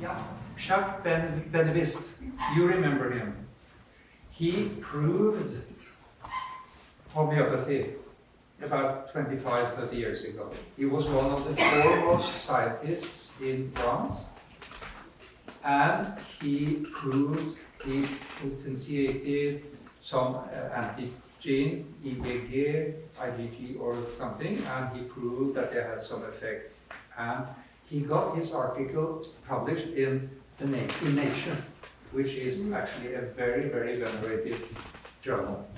Yeah, Jacques Benevist, you remember him. He proved homeopathy about 25, 30 years ago. He was one of the foremost scientists in France, and he proved he potentiated some antigen, IgG, IgG or something, and he proved that they had some effect. And he got his article published in Nature, which is actually a very, very venerated journal.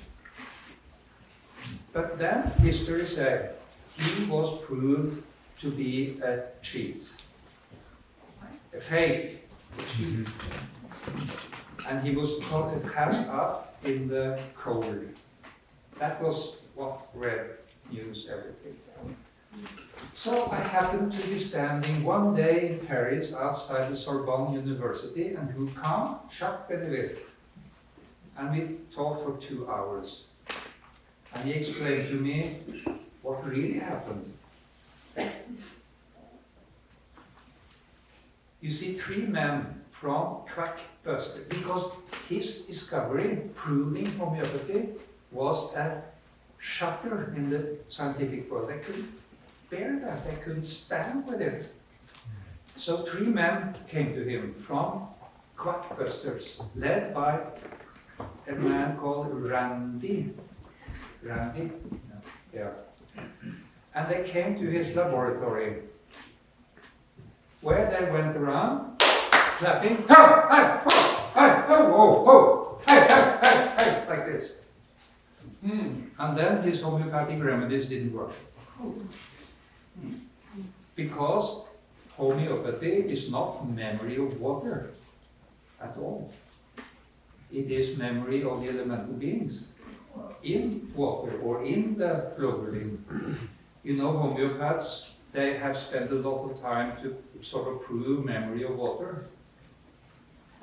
But then history said he was proved to be a cheat, a fake, a cheat. And he was cast up in the cold. That was what read news, everything. So I happened to be standing one day in Paris outside the Sorbonne University, and who come? Jacques Benevist. And we talked for 2 hours. And he explained to me what really happened. You see, 3 men from Quackbuster, because his discovery, proving homeopathy, was a shatter in the scientific world. They couldn't bear that, they couldn't stand with it. So 3 men came to him from Quackbusters, led by a man called Randy. Yeah. And they came to his laboratory, where they went around clapping, ho, hey, ho, hey, ho, ho, hey, hey, hey, hey, like this. And then his homeopathic remedies didn't work. Because homeopathy is not memory of water at all. It is memory of the elemental beings in water or in the globulin. You know, homeopaths, they have spent a lot of time to sort of prove memory of water.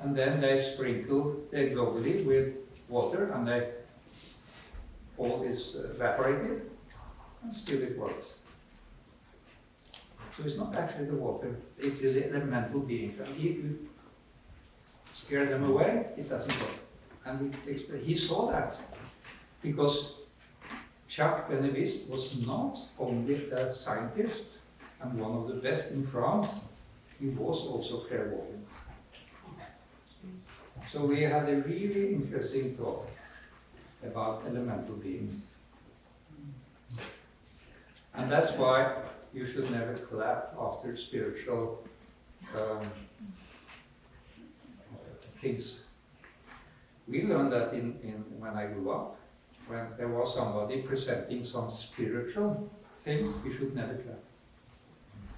And then they sprinkle the globulin with water, and all is evaporated, and still it works. So it's not actually the water, it's the elemental beings. And if you scare them away, it doesn't work. And he saw that, because Jacques Benevist was not only a scientist and one of the best in France, he was also clairvoyant. So we had a really interesting talk about elemental beings. And that's why you should never clap after spiritual things. We learned that when I grew up, when there was somebody presenting some spiritual things, we should never clap.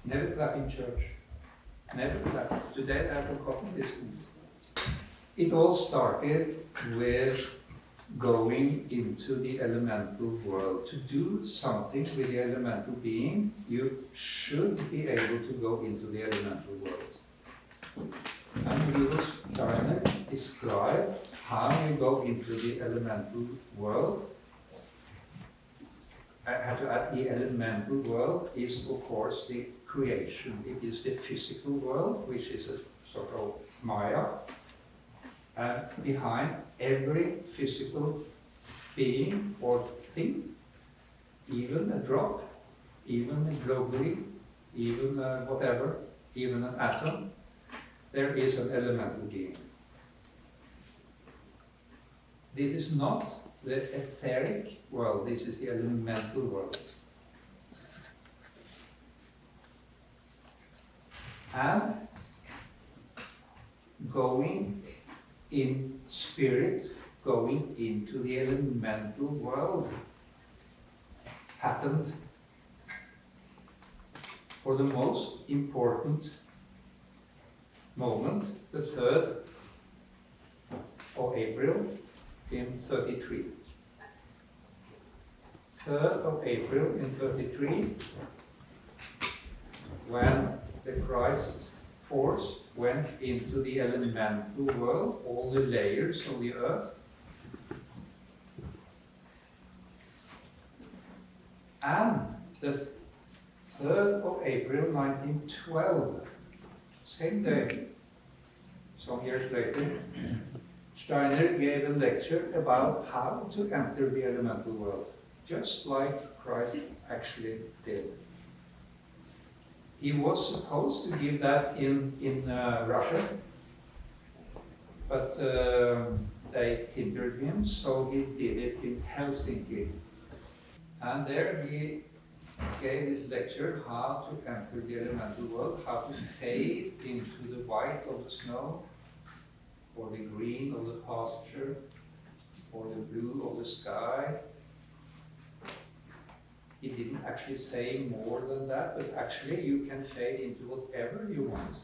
Never clap in church. Never clap. Today I've forgotten these things. It all started with going into the elemental world. To do something with the elemental being, you should be able to go into the elemental world. And Rudolf Steiner described how you go into the elemental world. I have to add, the elemental world is, of course, the creation. It is the physical world, which is a sort of Maya. And behind every physical being or thing, even a drop, even a globally, even whatever, even an atom, there is an elemental being. This is not the etheric world, this is the elemental world. And going in spirit, going into the elemental world happened for the most important moment, the 3rd of April in 33. 3rd of April in 33, when the Christ force went into the elemental world, all the layers of the earth. And the 3rd of April 1912, same day, some years later, Steiner gave a lecture about how to enter the elemental world, just like Christ actually did. He was supposed to give that in Russia, but they hindered him, so he did it in Helsinki. And there he gave this lecture how to enter the elemental world, how to fade into the white of the snow, or the green of the pasture, or the blue of the sky. He didn't actually say more than that, but actually you can fade into whatever you want.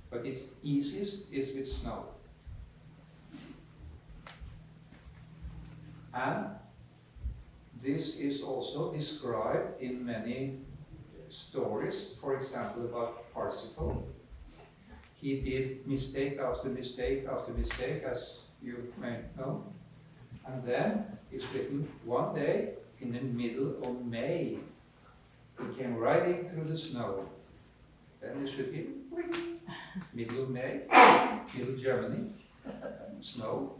But it's easiest is with snow. And this is also described in many stories, for example about Parsifal. He did mistake after mistake after mistake, as you may know. And then it's written one day in the middle of May. He came riding through the snow. Then it should be middle of May, middle Germany, snow.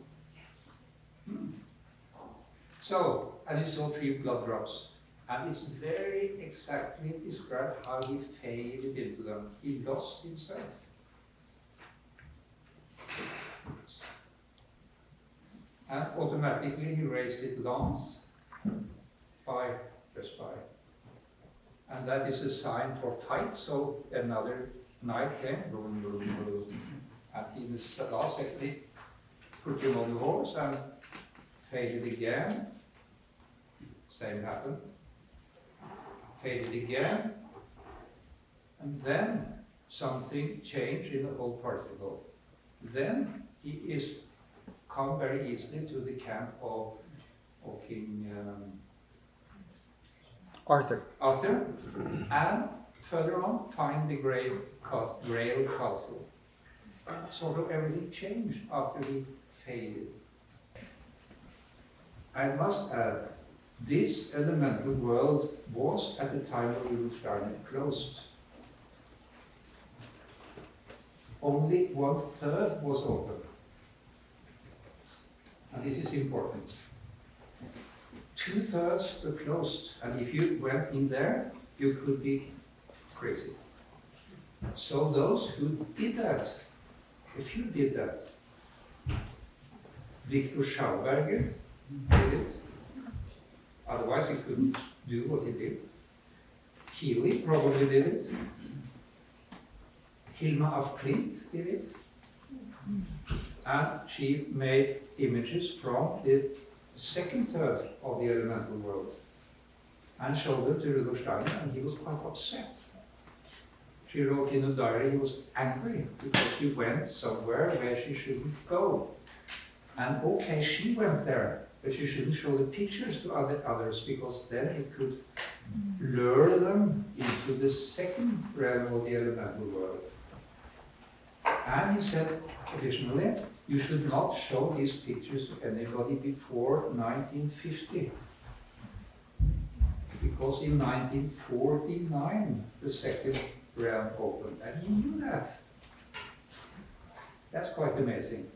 So, and he saw 3 blood drops. And it's very exactly described how he faded into them. He lost himself. And automatically he raised it once, just by. And that is a sign for fight, so another knight came, boom, boom, boom. And in the last second he put him on the horse and faded again. Same happened. Faded again. And then something changed in the whole Parsifal. Then he is come very easily to the camp of King Arthur. And further on find the Grail Castle. Sort of everything changed after he faded. I must add, this elemental world was at the time of Rudolf Steiner closed. Only 1/3 was open. And this is important. 2/3 were closed, and if you went in there, you could be crazy. So those who did that, a few did that. Victor Schauberger did it. Otherwise he couldn't do what he did. Keely probably did it. Hilma af Klint did it. And she made images from the 2/3 of the elemental world and showed them to Rudolf Steiner, and he was quite upset. She wrote in a diary he was angry because she went somewhere where she shouldn't go. And okay, she went there, but she shouldn't show the pictures to others, because then it could lure them into the second realm of the elemental world. And he said, additionally, you should not show these pictures to anybody before 1950. Because in 1949, the second realm opened. And he knew that. That's quite amazing.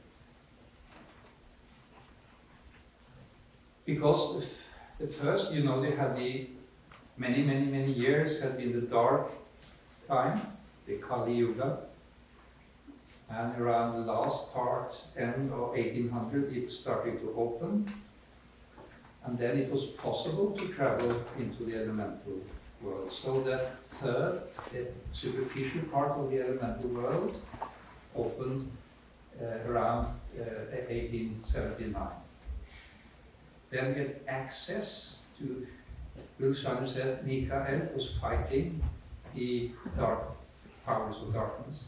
Because the first, you know, they had the many years had been the dark time, the Kali Yuga. And around the last part, end of 1800, it started to open. And then it was possible to travel into the elemental world. So the third, the superficial part of the elemental world, opened around 1879. Then we had access to, Rudolf Steiner said, Michael was fighting the dark powers of darkness.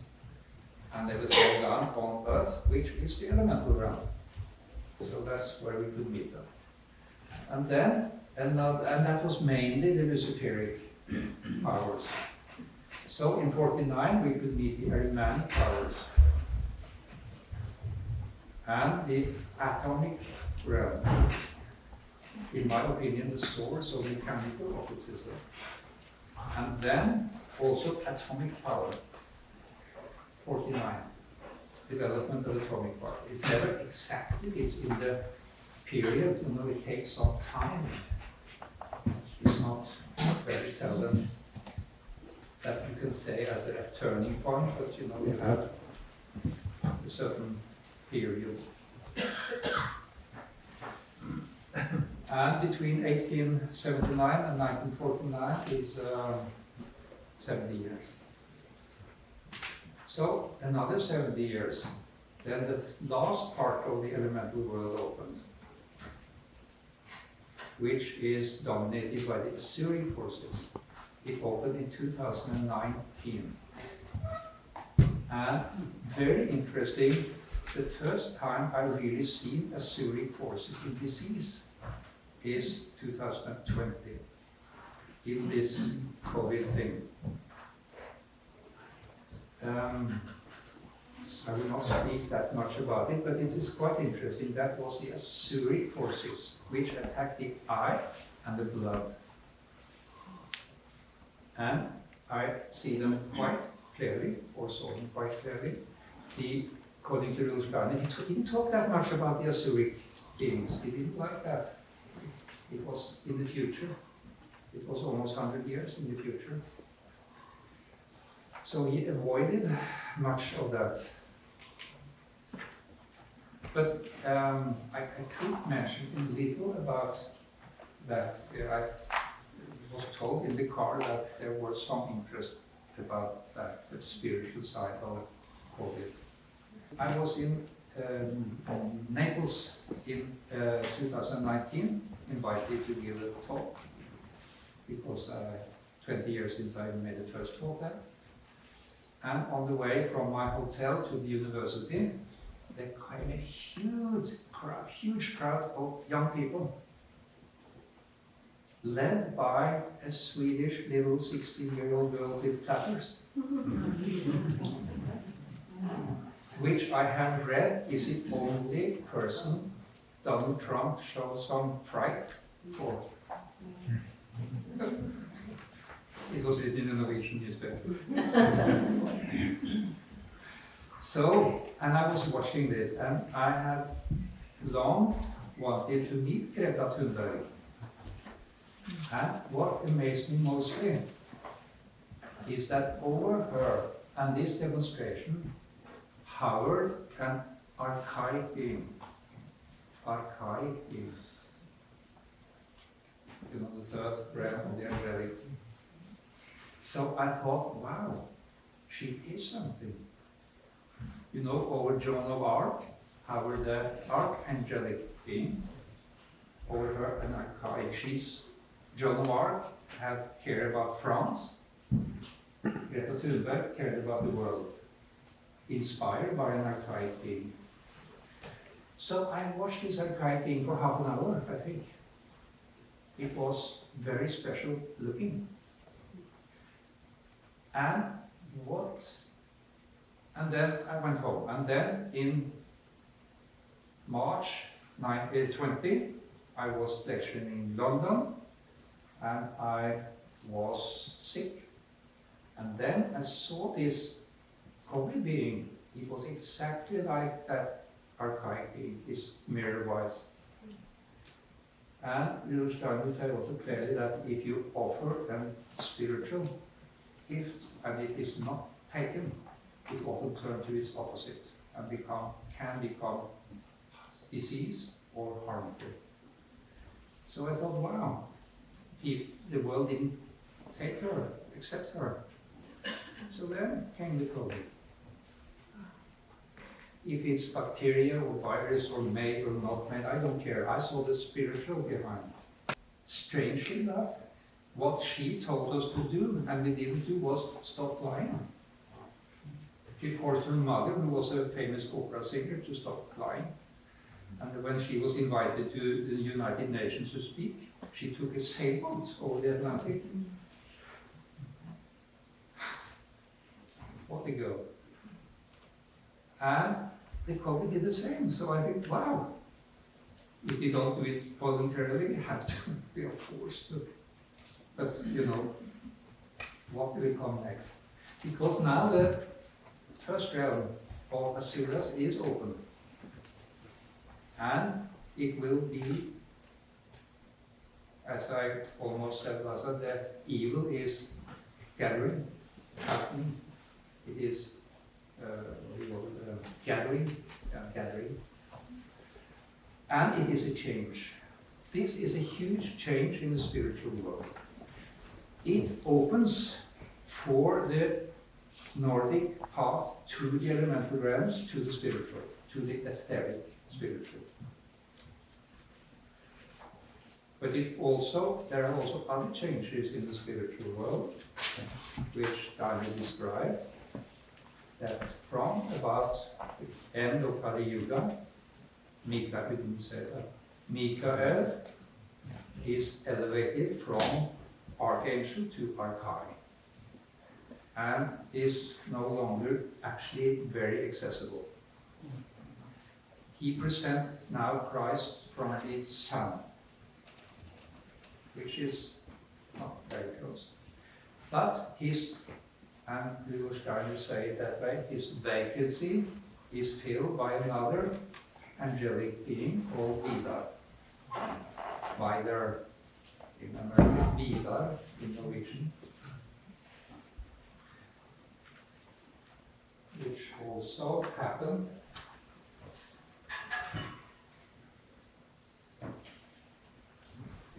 And they were thrown down on Earth, which is the elemental realm. So that's where we could meet them. And then, and that was mainly the Luciferic powers. So in 49 we could meet the Arianic powers and the atomic realm. in my opinion, the source of mechanical occultism. And then also atomic power, 49, development of atomic power. It's never exactly, it's in the period, you know, it takes some time. It's not very seldom that you can say as a turning point, but you know, you have a certain period. And between 1879 and 1949 is 70 years. So another 70 years, then the last part of the elemental world opened, which is dominated by the Assyrian forces. It opened in 2019. And very interesting, the first time I really seen Assyrian forces in disease is 2020, in this COVID thing. I will not speak that much about it, but it is quite interesting. That was the Assyrian forces which attacked the eye and the blood. And I see them quite clearly, or saw them quite clearly. According to Rudolf Steiner, he didn't talk that much about the Assyrian kings. He didn't like that. It was in the future. It was almost 100 years in the future. So he avoided much of that. But I could mention a little about that. I was told in the car that there was some interest about that, the spiritual side of COVID. I was in Naples in 2019, invited to give a talk, because 20 years since I made the first talk there. And on the way from my hotel to the university, there came a huge crowd of young people, led by a Swedish little 16-year-old girl with platters, which I have read is the only person Donald Trump shows some fright for. It was written in a Norwegian newspaper. So, and I was watching this, and I had long wanted to meet Greta Thunberg. And what amazed me mostly is that over her and this demonstration hovered an archaic being. Archaic being. You know, the third realm of the angelic. So I thought, wow, she is something. You know, over Joan of Arc, however, the archangelic being, over her an archaic. Joan of Arc had cared about France. Greta Thunberg cared about the world, inspired by an archaic being. So I watched this archaic being for half an hour, I think. It was very special looking. And then I went home. And then in March 2020, I was lecturing in London, and I was sick. And then I saw this COVID being. It was exactly like that archaic being, this mirror-wise. And Rudolf Steiner said also clearly that if you offer a spiritual gift and it is not taken, it often turns to its opposite and can become disease or harmful. So I thought, wow, if the world didn't take her, accept her. So then came the COVID. If it's bacteria or virus or made or not made, I don't care. I saw the spiritual behind. Strangely enough, what she told us to do and we didn't do was stop lying. She forced her mother, who was a famous opera singer, to stop lying. And when she was invited to the United Nations to speak, she took a sailboat over the Atlantic. What a go. And the COVID did the same. So I think, wow, if you don't do it voluntarily, you have to, we are forced to. But, you know, what will come next? Because now the first realm of Asuras is open. And it will be, as I almost said, also, the evil is gathering, happening. It is gathering. And it is a change. This is a huge change in the spiritual world. It opens for the Nordic path to the elemental realms, to the spiritual, to the etheric spiritual. But there are also other changes in the spiritual world, which Steiner described, that from about the end of Kali Yuga, Mikael is elevated from archangel to archai, and is no longer actually very accessible. He presents now Christ from the sun, which is not very close. But and Rudolf Steiner say it that way, his vacancy is filled by another angelic being called Vidar. Vidar in American, Vidar in Norwegian. Which also happened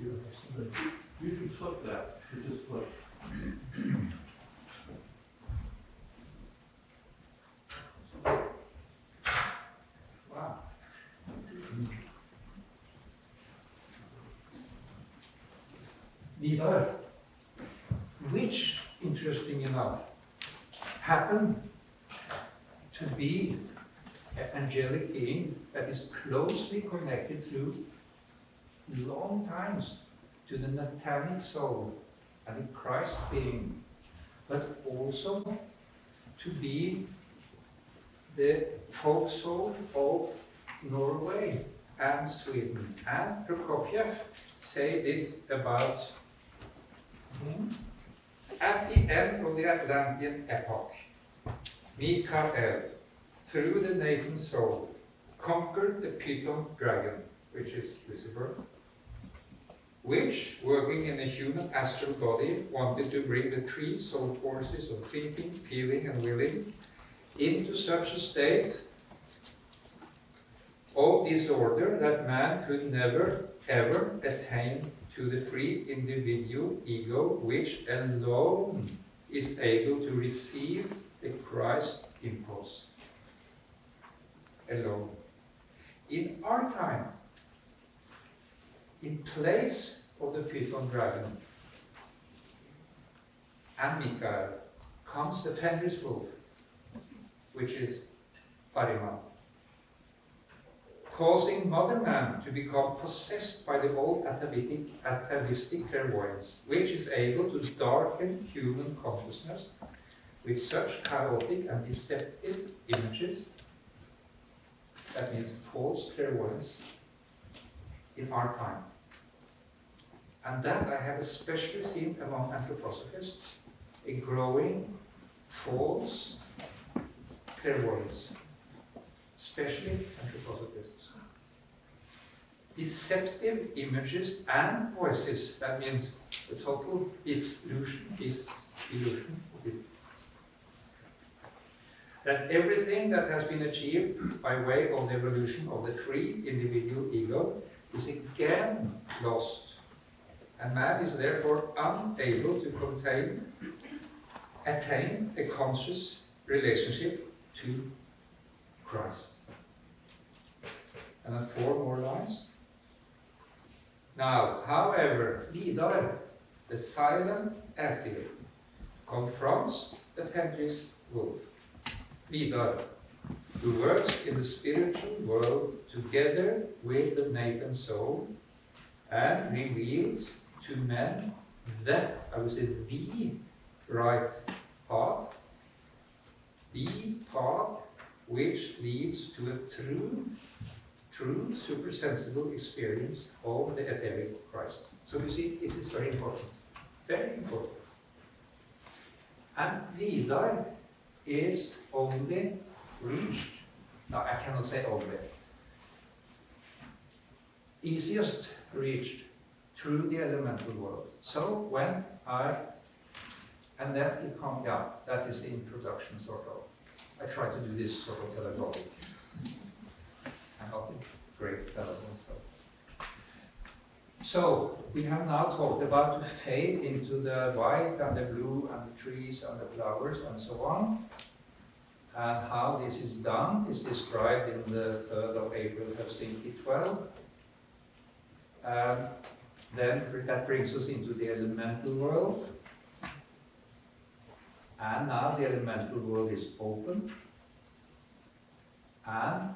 you should flip that. You just flip. Wow. Vidar, which, interesting enough, happened to be an angelic being that is closely connected through long times to the Natanic soul and the Christ being, but also to be the folk soul of Norway and Sweden. And Prokofiev say this about him. At the end of the Atlantean epoch, Mikael, through the Nathan soul, conquered the Python dragon, which is Lucifer, which, working in a human astral body, wanted to bring the three soul forces of thinking, feeling, and willing into such a state of disorder that man could never, ever attain to the free individual ego, which alone is able to receive the Christ impulse. Alone. In our time, in place of the Python dragon and Mikael, comes the Fenris wolf, which is Parima, causing modern man to become possessed by the old atavistic clairvoyance, which is able to darken human consciousness with such chaotic and deceptive images, that means false clairvoyance, in our time. And that I have especially seen among anthroposophists, a growing false clairvoyance, especially anthroposophists. Deceptive images and voices, that means the total illusion. That everything that has been achieved by way of the evolution of the free individual ego is again lost. And man is therefore unable to attain a conscious relationship to Christ. And then 4 more lines. Now, however, Vidar, the silent Asir, confronts the Fenris wolf. Vidar, who works in the spiritual world together with the Nathan soul and reveals to men the right path, the path which leads to a true true supersensible experience of the etheric Christ. So you see, this is very important. Very important. And Vidar is only reached, no, I cannot say only, easiest reached through the elemental world. So when and then it comes, yeah, that is the introduction sort of. I try to do this sort of pedagogic. I'm not a great pedagogue, so. So we have now talked about to fade into the white and the blue and the trees and the flowers and so on. And how this is done is described in the 3rd of April, Helsinki 12. Then that brings us into the elemental world. And now the elemental world is open. And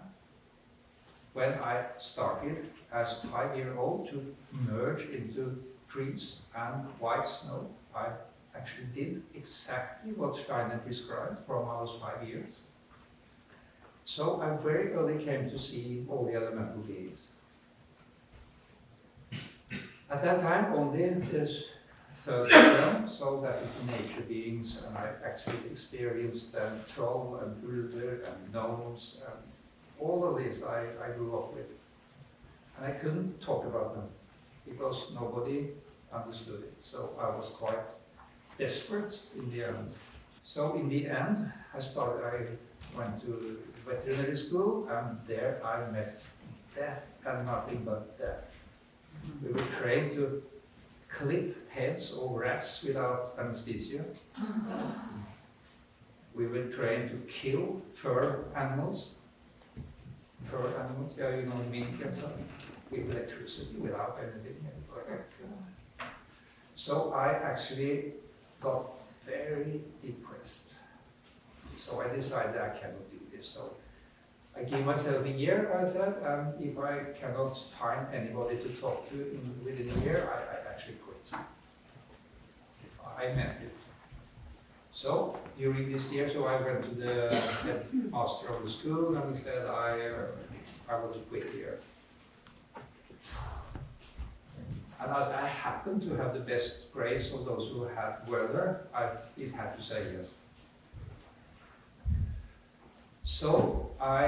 when I started as 5-year-old to merge into trees and white snow, I actually did exactly what Steiner described from I was 5 years. So I very early came to see all the elemental beings. At that time, only this third realm, so that is the nature beings, and I actually experienced them, troll and ulver and gnomes, and all of this I grew up with. And I couldn't talk about them, because nobody understood it. So I was quite desperate in the end. So in the end, I went to veterinary school, and there I met death and nothing but death. We were trained to clip heads of rats without anesthesia. We were trained to kill fur animals. Yeah, you know, mink and stuff, with electricity, without anything. So I actually got very depressed. So I decided I cannot do this. So I gave myself a year, I said, and if I cannot find anybody to talk to within a year, I actually quit. I meant it. So during this year, so I went to the headmaster of the school and he said I want to quit here. And as I happened to have the best grades of those who were there, I had to say yes. So I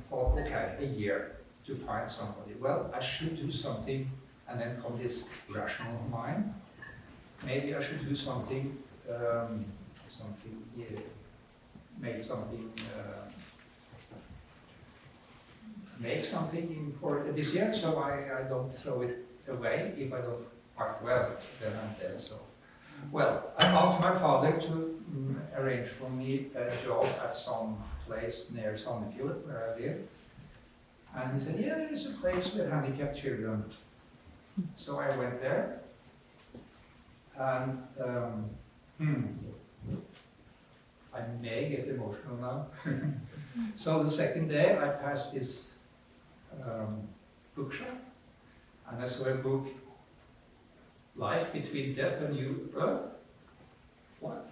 thought, okay, a year to find somebody. Well, I should do something, and then come this rational mind. Maybe I should do something, make something for this year, so I don't throw it away. If I don't quite well, then I'm dead. So, well, I asked my father to arrange for me a job at some place near Sandefjord, where I live. And he said, yeah, there is a place with handicapped children. So I went there. And I may get emotional now. So the second day I passed this bookshop, and I saw a book, Life Between Death and New Birth. What?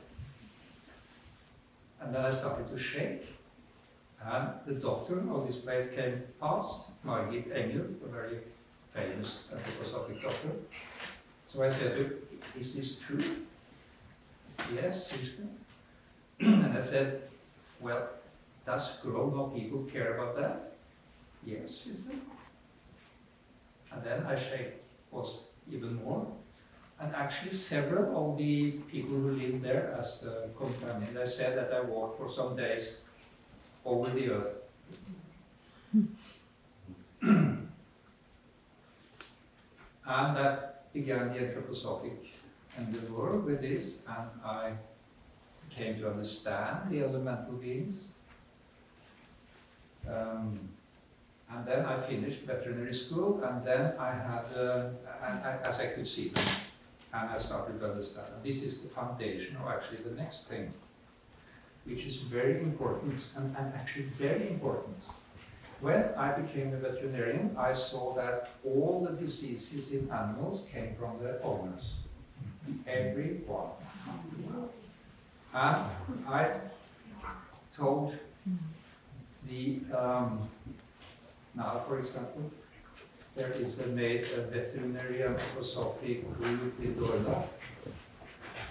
And then I started to shake, and the doctor of this place came past, Margit Engel, a very famous anthroposophic doctor. So I said, look, is this true? Yes, sister. And I said, well, does grown-up people care about that? Yes, sister. And then I shake was even more. And actually several of the people who lived there as a companion, they said that I walked for some days over the earth. And that began the anthroposophic and the world with this, and I came to understand the elemental beings. And then I finished veterinary school, and then I had, as I could see them, and I started to understand. This is the foundation of actually the next thing, which is very important, and actually very important. When I became a veterinarian, I saw that all the diseases in animals came from the owners. Every one. And I told the Now, for example, there is a veterinary anthroposophy group in Dorda,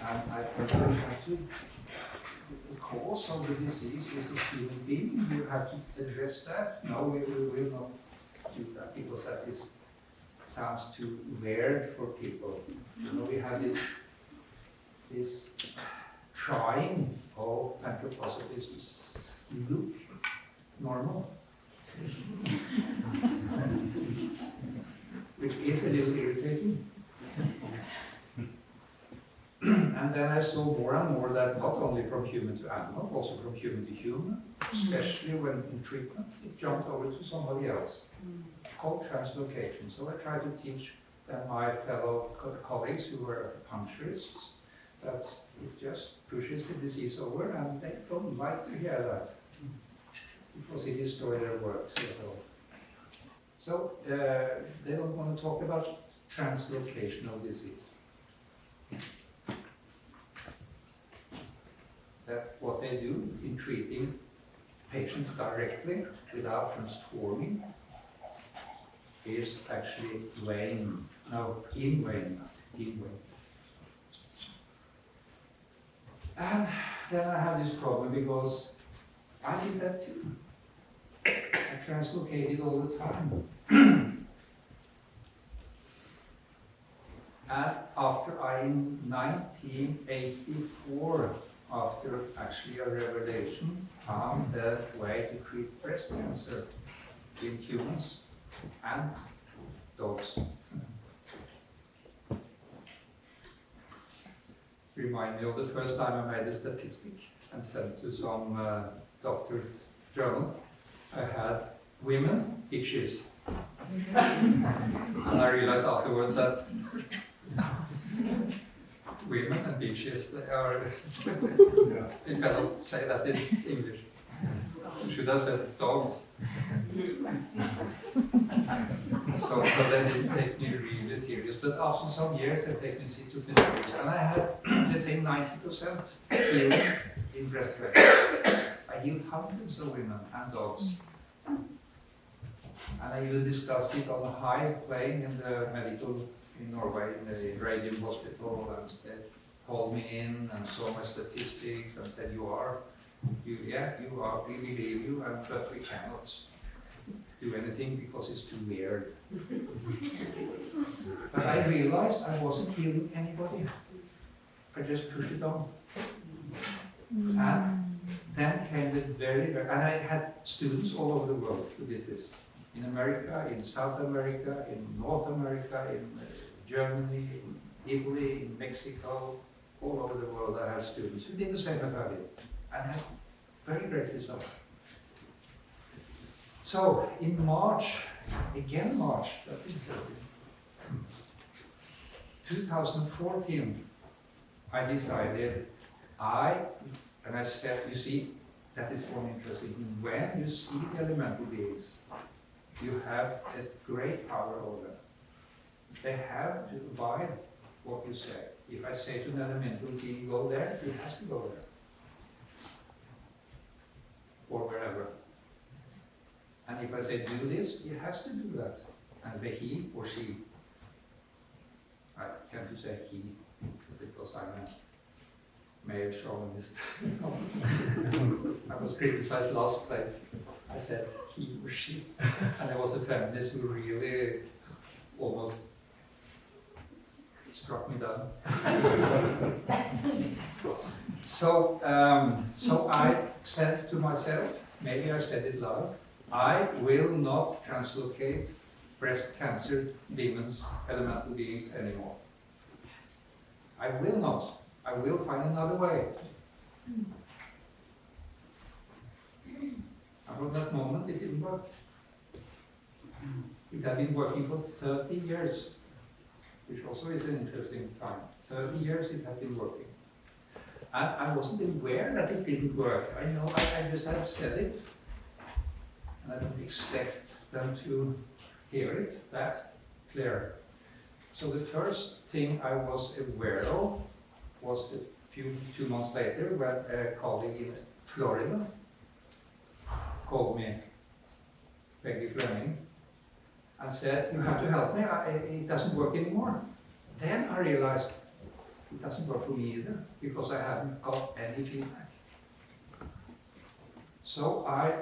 and I personally have to, the cause of the disease is the human being. You have to address that. No, we will not do that because that sounds too weird for people. You know, we have this trying of anthroposophists to look normal. Which is a little irritating. And then I saw more and more that not only from human to animal, also from human to human, especially when in treatment, it jumped over to somebody else, called translocation. So I tried to teach my fellow colleagues who were acupuncturists that it just pushes the disease over, and they don't like to hear that because it destroys their work. So they don't want to talk about translocational disease. That what they do in treating patients directly without transforming is actually inweighing. And then I have this problem because I did that too. I translocated all the time. And after in 1984, after actually a revelation, found a way to treat breast cancer in humans and dogs. Remind me of the first time I made a statistic and sent to some doctor's journal. I had women, bitches. And I realized afterwards that women and bitches, they are, you cannot say that in English. You should have said dogs. So they didn't take me really serious. But after some years, they took me serious. And I had, let's say, 90% healing in breast cancer. I healed hundreds of women and dogs. And I even discussed it on a high plane in the medical in Norway, in the Radium Hospital, and they called me in and saw my statistics and said, you are, we believe you, but we cannot do anything because it's too weird. But I realized I wasn't healing anybody. I just pushed it on. And then came the and I had students all over the world who did this. In America, in South America, in North America, in Germany, in Italy, in Mexico, all over the world I have students who did the same as I did and had very great results. So in March, that's interesting, 2014, I decided and I said, you see, that is one interesting thing. When you see the elemental beings, you have a great power over them. They have to abide what you say. If I say to an elemental being, go there, it has to go there. Or wherever. And if I say, do this, it has to do that. And the he or she. I tend to say he, because I'm a male chauvinist. I was criticized last place. I said he or she. And there was a feminist who really almost struck me down. So I said to myself, maybe I said it loud, I will not translocate breast cancer demons, elemental beings anymore. I will not. I will find another way. And from that moment it didn't work. It had been working for 30 years, which also is an interesting time. 30 years it had been working. And I wasn't aware that it didn't work. I know I just have said it. And I don't expect them to hear it that clear. So the first thing I was aware of was 2 months later when a colleague in Florida called me Peggy Fleming, and said, "You have to help me, it doesn't work anymore." Then I realized it doesn't work for me either, because I haven't got any feedback. So I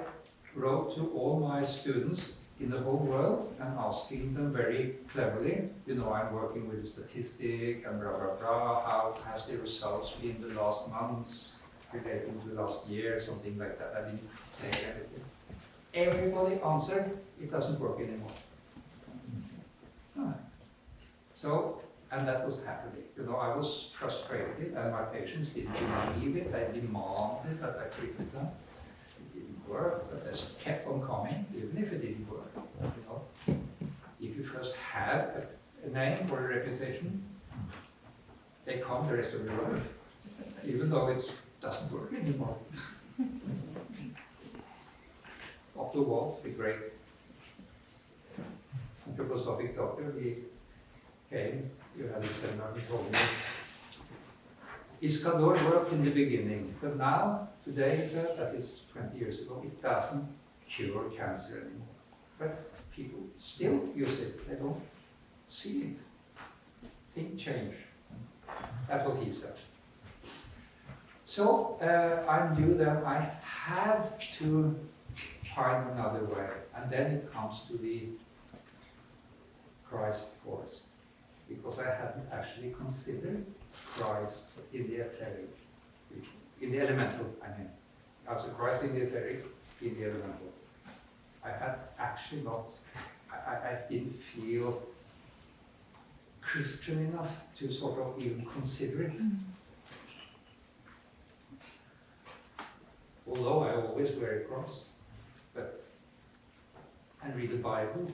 wrote to all my students in the whole world and asking them very cleverly, I'm working with a statistic and blah, blah, blah, how has the results been the last months relating to last year, something like that. I didn't say anything. Everybody answered, it doesn't work anymore. So, and that was happening. I was frustrated and my patients didn't believe it. They demanded that I treated them. It didn't work, but they kept on coming, even if it didn't work. If you first have a name or a reputation, they come the rest of your life, even though it doesn't work anymore. Otto Wolff, the great anthroposophic doctor, he came, you had a seminar, he told me, Iscador worked in the beginning, but now, today, he said, that is 20 years ago, it doesn't cure cancer anymore. But people still use it, they don't see it. Things change. That was he said. So I knew that I had to find another way, and then it comes to the Christ force, because I hadn't actually considered Christ in the etheric, in the elemental, I mean. Also Christ in the etheric, in the elemental. I had actually not, I didn't feel Christian enough to sort of even consider it. Although I always wear a cross, and read the Bible.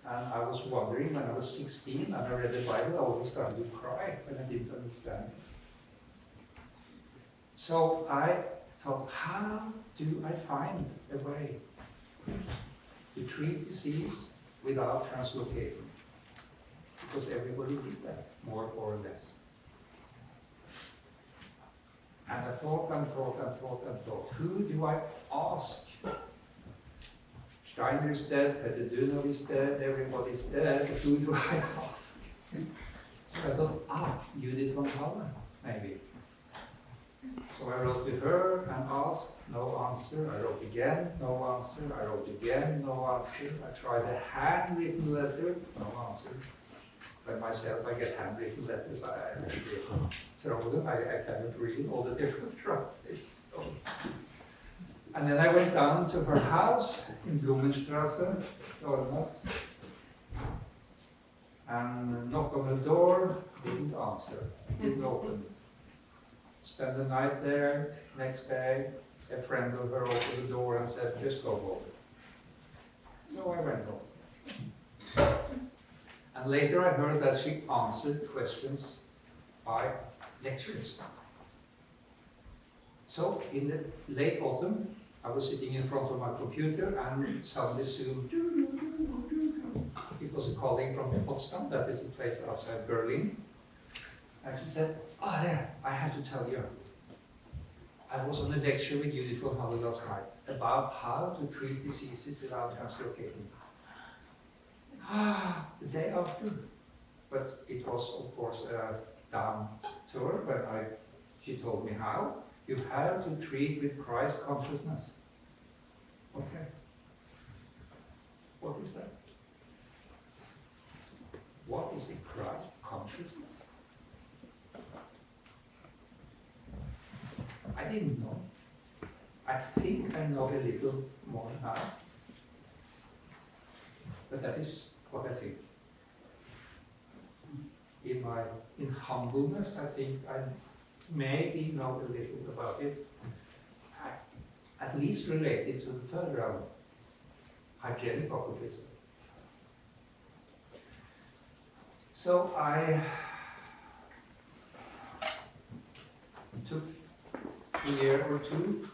And I was wondering when I was 16 and I read the Bible, I always started to cry when I didn't understand it. So I thought, how do I find a way to treat disease without translocating? Because everybody did that, more or less. And I thought and thought and thought and thought, who do I ask? Steiner is dead, Peter Dunov is dead, everybody's dead, who do I ask? So I thought, Judith von Halle, maybe. So I wrote to her and asked, no answer. I wrote again, no answer. I wrote again, no answer. I tried a handwritten letter, no answer. By myself, I get handwritten letters, I throw them, I cannot read all the different writers. So. And then I went down to her house in Blumenstrasse, and knocked on the door, didn't answer, didn't open. Spent the night there. Next day, a friend of her opened the door and said, just go home. So I went home. And later I heard that she answered questions by lectures. So in the late autumn, I was sitting in front of my computer and suddenly Zoom. It was a colleague from Potsdam, that is a place outside Berlin. And she said, there, I have to tell you. I was on a lecture with Judith von Halle last night about how to treat diseases without translocating. The day after. But it was, of course, down to her when she told me how. You have to treat with Christ consciousness. Okay. What is that? What is the Christ consciousness? I didn't know. I think I know a little more now. But that is what I think. In humbleness, I think I maybe know a little about it, at least related to the third realm, hygienic occultism. So I took a year or two,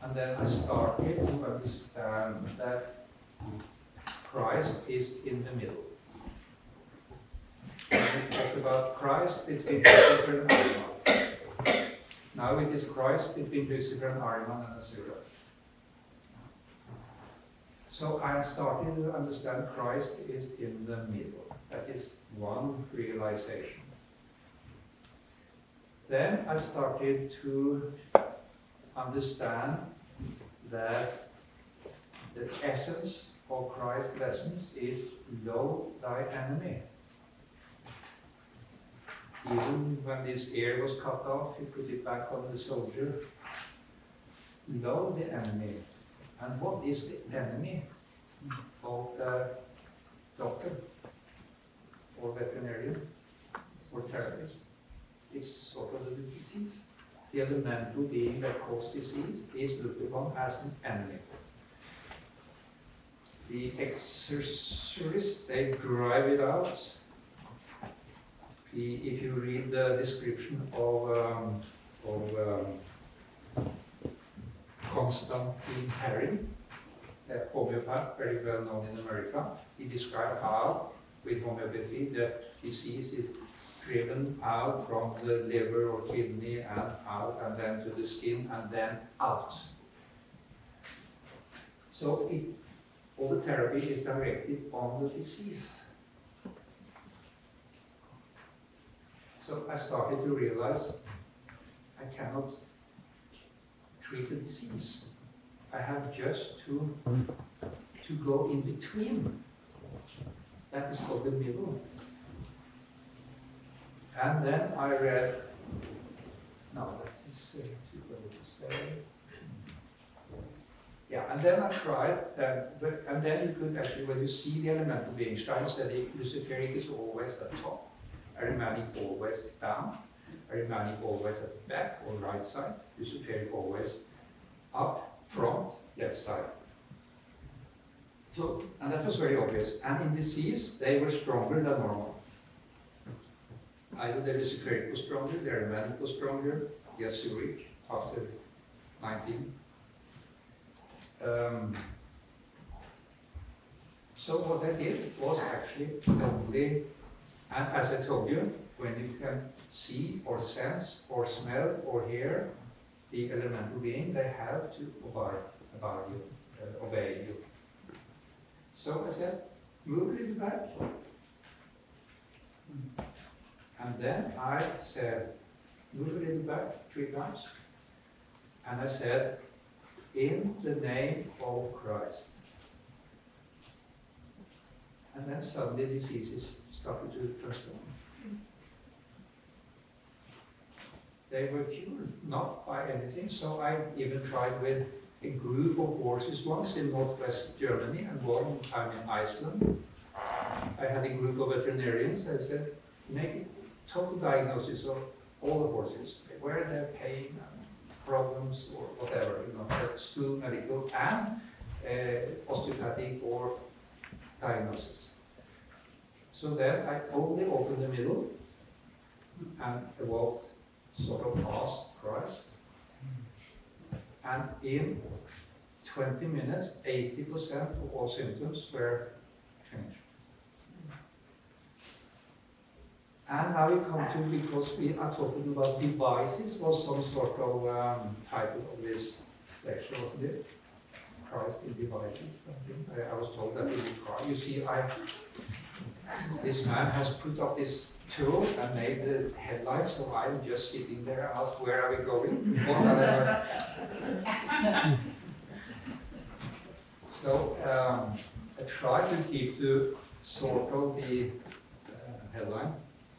and then I started to understand that Christ is in the middle. We talked about Christ between Lucifer and Ahriman. Now it is Christ between Lucifer and Ahriman and Asura. So I started to understand Christ is in the middle. That is one realization. Then I started to understand that the essence of Christ's lessons is love thy enemy. Even when this ear was cut off, he put it back on the soldier. Love the enemy. And what is the enemy of the doctor or veterinarian or therapist? It's sort of the disease. The elemental being that causes disease is looked upon as an enemy. The exorcists, they drive it out. If you read the description of Constantine Perry, a homeopath very well known in America, he described how, with homeopathy, the disease is driven out from the liver or kidney and out, and then to the skin, and then out. So all the therapy is directed on the disease. So I started to realize I cannot treat the disease. I have just to go in between. That is called the middle. And then I read, no, that is too early to say. Yeah, and then I tried, and then you could actually, when you see the elemental being, Steiner said Luciferic is always at the top, Arianic always down, Arianic always at the back or right side, Luciferic always up, front, left side. So, and that was very obvious. And in disease, they were stronger than normal. Either the Luciferic was stronger, the Arianic was stronger, the Azuric after 19. So what I did was actually only, and as I told you, when you can see or sense or smell or hear the elemental being, they have to obey you. So I said, move a little back. And then I said, move a little back 3 times. And I said, in the name of Christ. And then suddenly diseases started to transform. They were cured, not by anything. So I even tried with a group of horses once in northwest Germany and one time in Iceland. I had a group of veterinarians. I said, make a total diagnosis of all the horses, where their pain and problems or whatever, stool medical and osteopathic or diagnosis. So then I only opened the middle and walked sort of past Christ. And in 20 minutes, 80% of all symptoms were changed. And now we come to, because we are talking about devices, was some sort of title of this lecture, wasn't it? Christ in devices, something. I was told that in the car. You see, this man has put up this tool and made the headlights, so I'm just sitting there and asked, where are we going? So I try to keep to sort of the headline.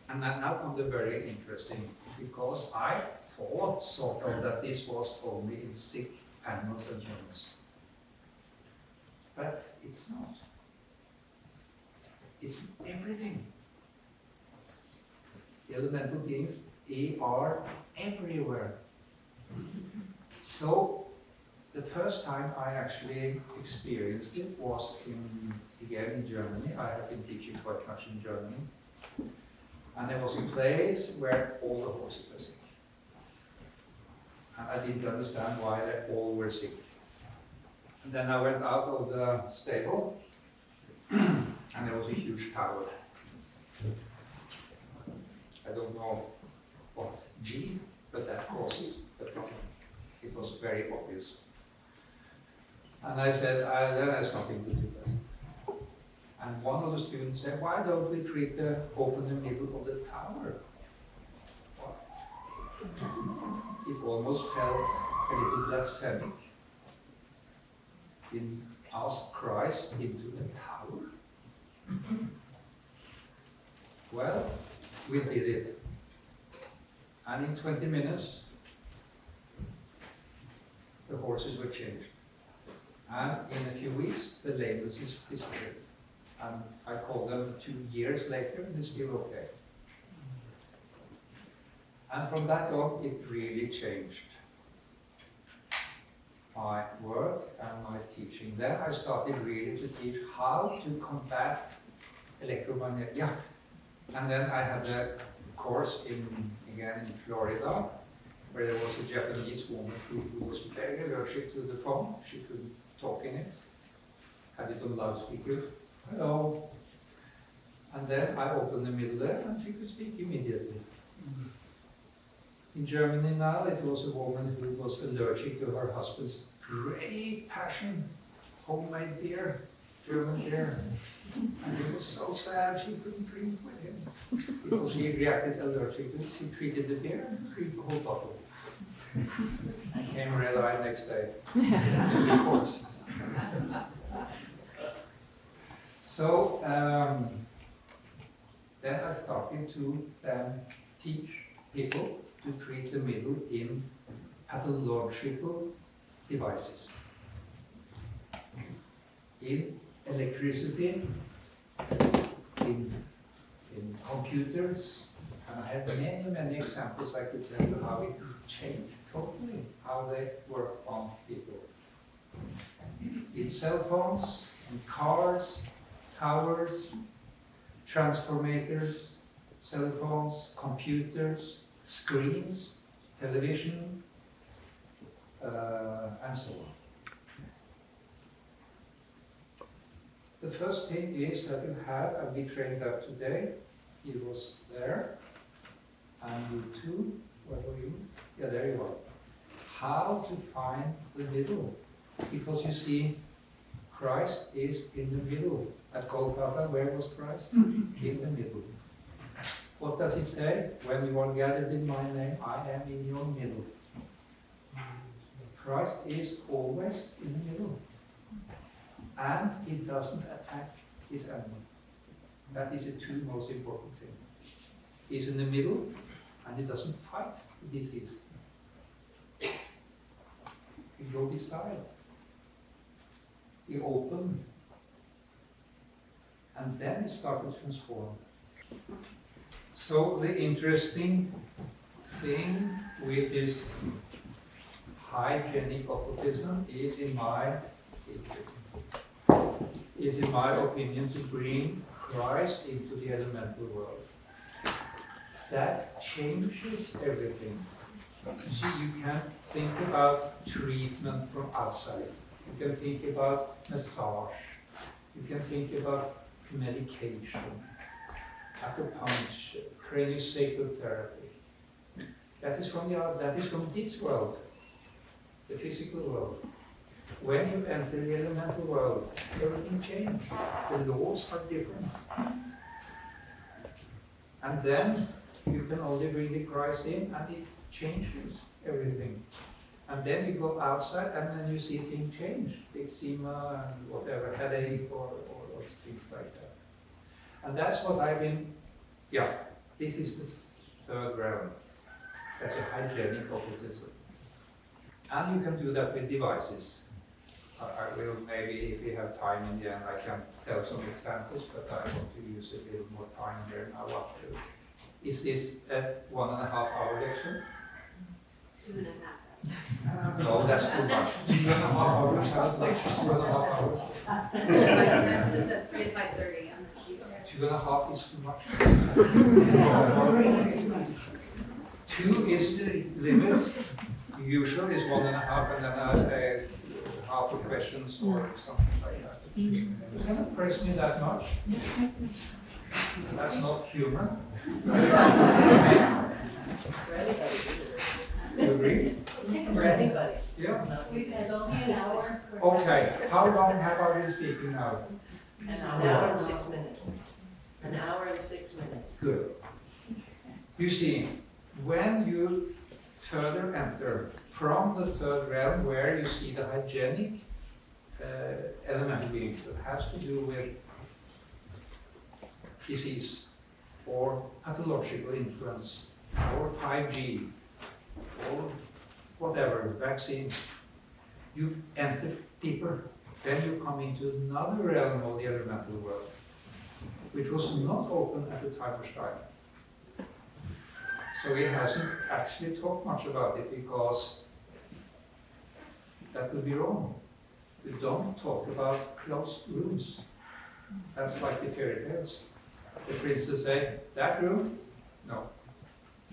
And now comes the very interesting, because I thought sort of that this was only in sick animals and humans. But it's not. It's everything. The elemental beings, they are everywhere. So the first time I actually experienced it was again in Germany. I have been teaching quite much in Germany. And there was a place where all the horses were sick. And I didn't understand why they all were sick. And then I went out of the stable, and there was a huge tower. I don't know what G, but that caused the problem. It was very obvious. And I said, then I started to do this. And one of the students said, why don't we treat the hole in the middle of the tower? It almost felt a little blasphemic. In ask Christ into the tower. Well, we did it. And in 20 minutes, the horses were changed. And in a few weeks, the labels disappeared. And I called them 2 years later, and it's still okay. And from that on, it really changed my work and my teaching. Then I started really to teach how to combat electromagnetic. Yeah. And then I had a course again in Florida, where there was a Japanese woman who was very allergic to the phone. She couldn't talk in it. Had it on loudspeaker. Hello. And then I opened the middle there, and she could speak immediately. In Germany now, it was a woman who was allergic to her husband's great passion, homemade beer, German beer. And he was so sad she couldn't drink with him. Because he reacted allergically, she treated the beer and drank the whole bottle. And came red-eyed next day. Of course. So, then I started to teach people to treat the middle in pathological devices. In electricity, in computers, and I have many examples I could tell you how it changed totally how they work on people. In cell phones, in cars, towers, transformators, cell phones, computers, screens, television, and so on. The first thing is that you have, and we trained up today, he was there, and you too, where were you? Yeah, there you are. How to find the middle, because you see, Christ is in the middle. At Golgotha, where was Christ? In the middle. What does it say? When you are gathered in my name, I am in your middle. Christ is always in the middle. And he doesn't attack his enemy. That is the two most important things. He's in the middle, and he doesn't fight the disease. He goes beside. He opened. And then it started to transform. So the interesting thing with this hygienic occultism is, in my opinion, to bring Christ into the elemental world. That changes everything. You see, you can think about treatment from outside. You can think about massage. You can think about medication, acupuncture, craniosacral therapy. That is from this world, the physical world. When you enter the elemental world, everything changes. The laws are different. And then you can only bring the Christ in, and it changes everything. And then you go outside, and then you see things change. Eczema and whatever, headache or things like that. And that's what I've been, this is the third realm. That's a hygienic occultism. And you can do that with devices. I will maybe, if we have time in the end, I can tell some examples, but I want to use a little more time there now after. Is this a 1.5 hour lecture? 2.5. No, that's too much. 2.5 hours have lecture, 2.5 hours. That's 3 to 5:30 on the sheet. 2.5 is too much. 2 is the limit. Usual is 1.5, and then half of questions or something like that. You cannot press me that much. That's not humor. You agree? For anybody. Yeah. We've had only an hour. Okay, how long have I been speaking now? An hour and 6 minutes. An hour and 6 minutes. Good. You see, when you further enter from the third realm where you see the hygienic elemental beings that has to do with disease or pathological influence or 5G or whatever, vaccines, you enter deeper. Then you come into another realm of the elemental world, which was not open at the time of Steiner. So he hasn't actually talked much about it because that would be wrong. We don't talk about closed rooms. That's like the fairy tales. The princess say, that room? No.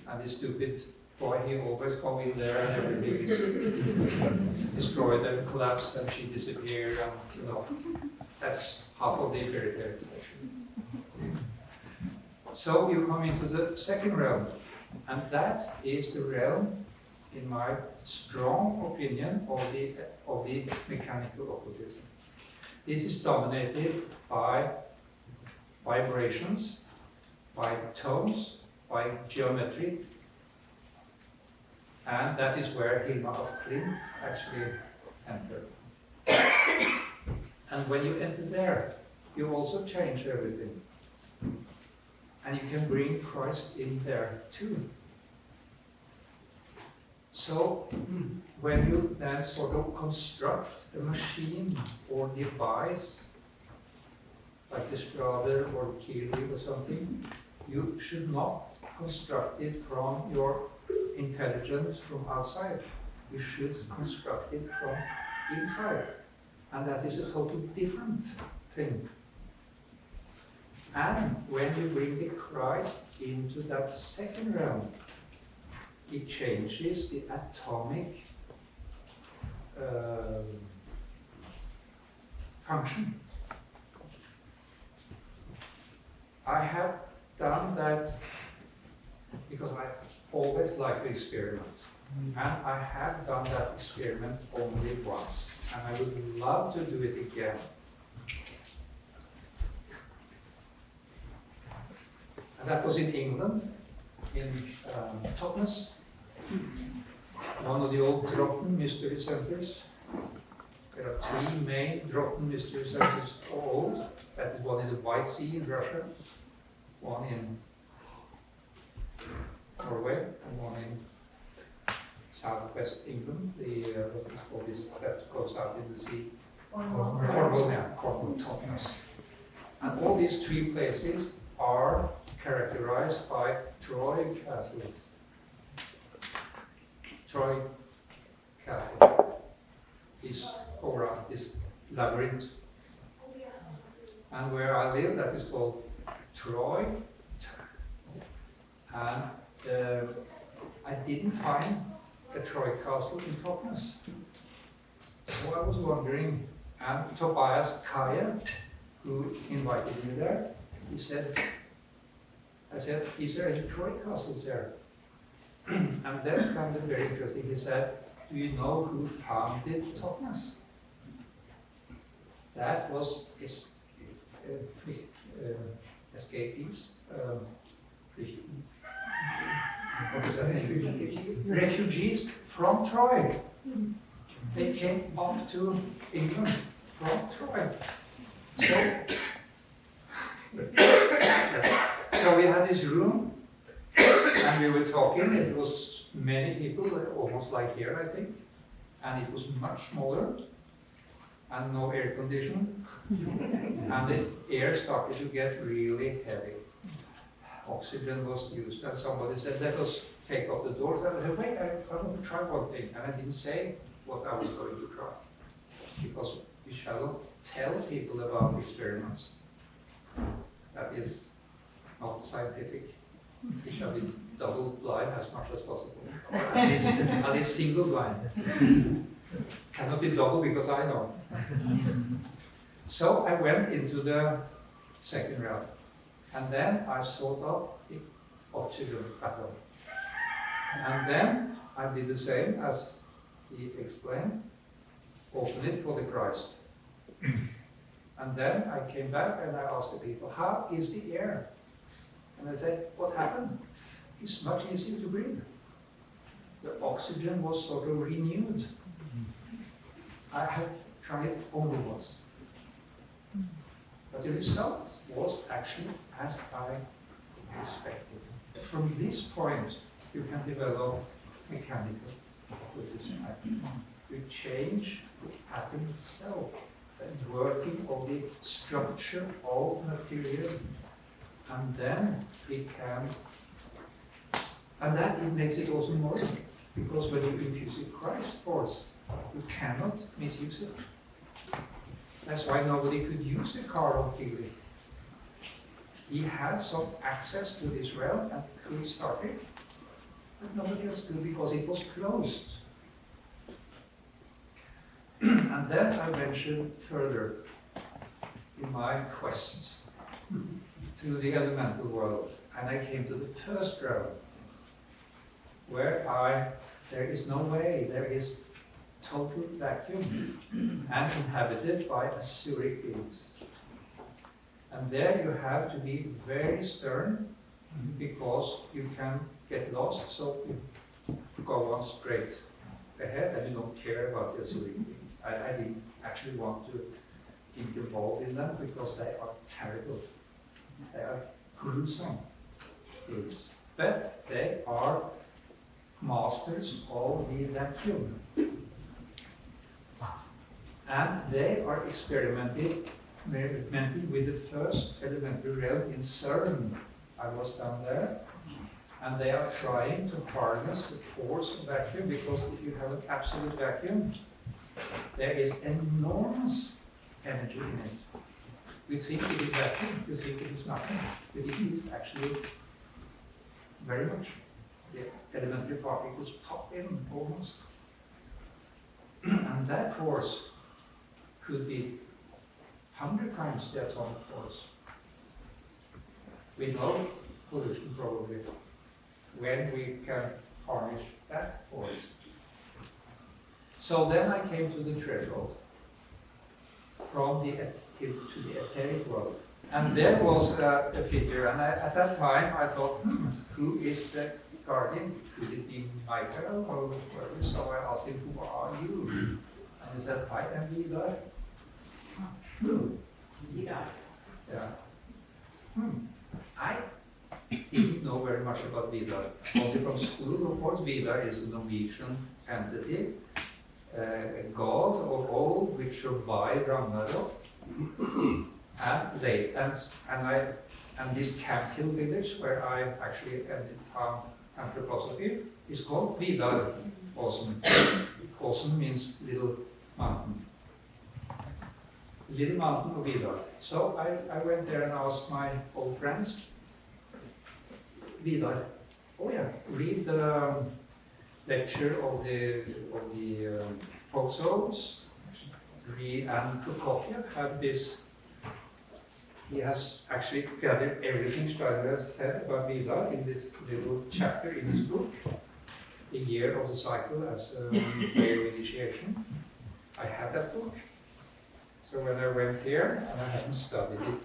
And the stupid boy, he always go in there and everything is destroyed and collapsed and she disappeared and, you know, that's half of the fairy tales actually. So you come into the second realm, and that is the realm, in my strong opinion, of the mechanical occultism. This is dominated by vibrations, by tones, by geometry, and that is where Hilma of Klint actually entered. And when you enter there, you also change everything. And you can bring Christ in there too. So, when you then sort of construct a machine or device, like the Strader or Kiri or something, you should not construct it from your intelligence from outside. You should construct it from inside. And that is a totally different thing. And when you bring the Christ into that second realm, it changes the atomic function. I have done that because I always like to experiment. And I have done that experiment only once. And I would love to do it again. And that was in England, in Totnes, one of the old Drotten Mystery Centers. There are three main Drotten Mystery Centers old. That is one in the White Sea in Russia, one in Norway, and one in southwest England. What is called this, that goes out in the sea. Cornwall, yeah, Cornwall, Totnes. And all these three places are characterized by Troy castles. Troy Castle is around this labyrinth. And where I live, that is called Troy. And I didn't find a Troy castle in Totnes. So I was wondering, and Tobias Kaya, who invited me there, he said, I said, is there any Troy castles there? And that kind of very interesting. He said, do you know who founded Totnes? That was escapees. What is that name? Refugees from Troy. They came up to England from Troy. So we had this room, and we were talking. It was many people, almost like here, I think, and it was much smaller, and no air conditioning, and the air started to get really heavy. Oxygen was used, and somebody said, let us take off the doors. I said, wait, I want to try one thing, and I didn't say what I was going to try, because we shall not tell people about experiments. That is not scientific. We shall be double blind as much as possible. At least single blind. Cannot be double because I know. So I went into the second realm. And then I sought out the oxygen atom. And then I did the same as he explained, open it for the Christ. And then I came back and I asked the people, how is the air? And I said, what happened? It's much easier to breathe. The oxygen was sort of renewed. I had tried it only once. But the result was actually as I expected. From this point, you can develop mechanical precision. You change the pattern itself, the working of the structure of material, and then it can, and that it makes it also more, because when you infuse a Christ force, you cannot misuse it. That's why nobody could use the car of Tigri. He had some access to this realm and could start it, but nobody else could because it was closed. And then I ventured further in my quest through the elemental world, and I came to the first realm, where there is no way, there is total vacuum and inhabited by Asuric beings. And there you have to be very stern because you can get lost, so you go on straight ahead and you don't care about the Asuric beings. I didn't actually want to get involved in them because they are terrible. They are gruesome beings. But they are masters of the vacuum. And they are experimenting with the first elementary realm in CERN. I was down there. And they are trying to harness the force of vacuum, because if you have an absolute vacuum, there is enormous energy in it. You think it is vacuum, you think it is nothing, but it is actually very much. The elementary particles pop in almost. And that force could be 100 times the atomic force. With no pollution probably, when we can harness that force. So then I came to the threshold, from the to the etheric world. And there was a figure, and at that time I thought, who is the guardian? Could it be Michael or whoever? So I asked him, who are you? And he said, I am Vidar. Vidar. Yeah. I didn't know very much about Vidar. Only from school, of course. Vidar is a Norwegian entity, a god of old which survived Ragnarok. And this Camp Hill village, where I actually found anthroposophy, is called Vidar Åsen. Åsen means little mountain. Little mountain of Vidar. So I went there and asked my old friends, Vidar, oh yeah, read the lecture of the folk songs. And Prokofiev had this, he has actually gathered everything Steiner has said about Vidar in this little chapter in his book, The Year of the Cycle as a way of initiation. I had that book. So when I went here, and I hadn't studied it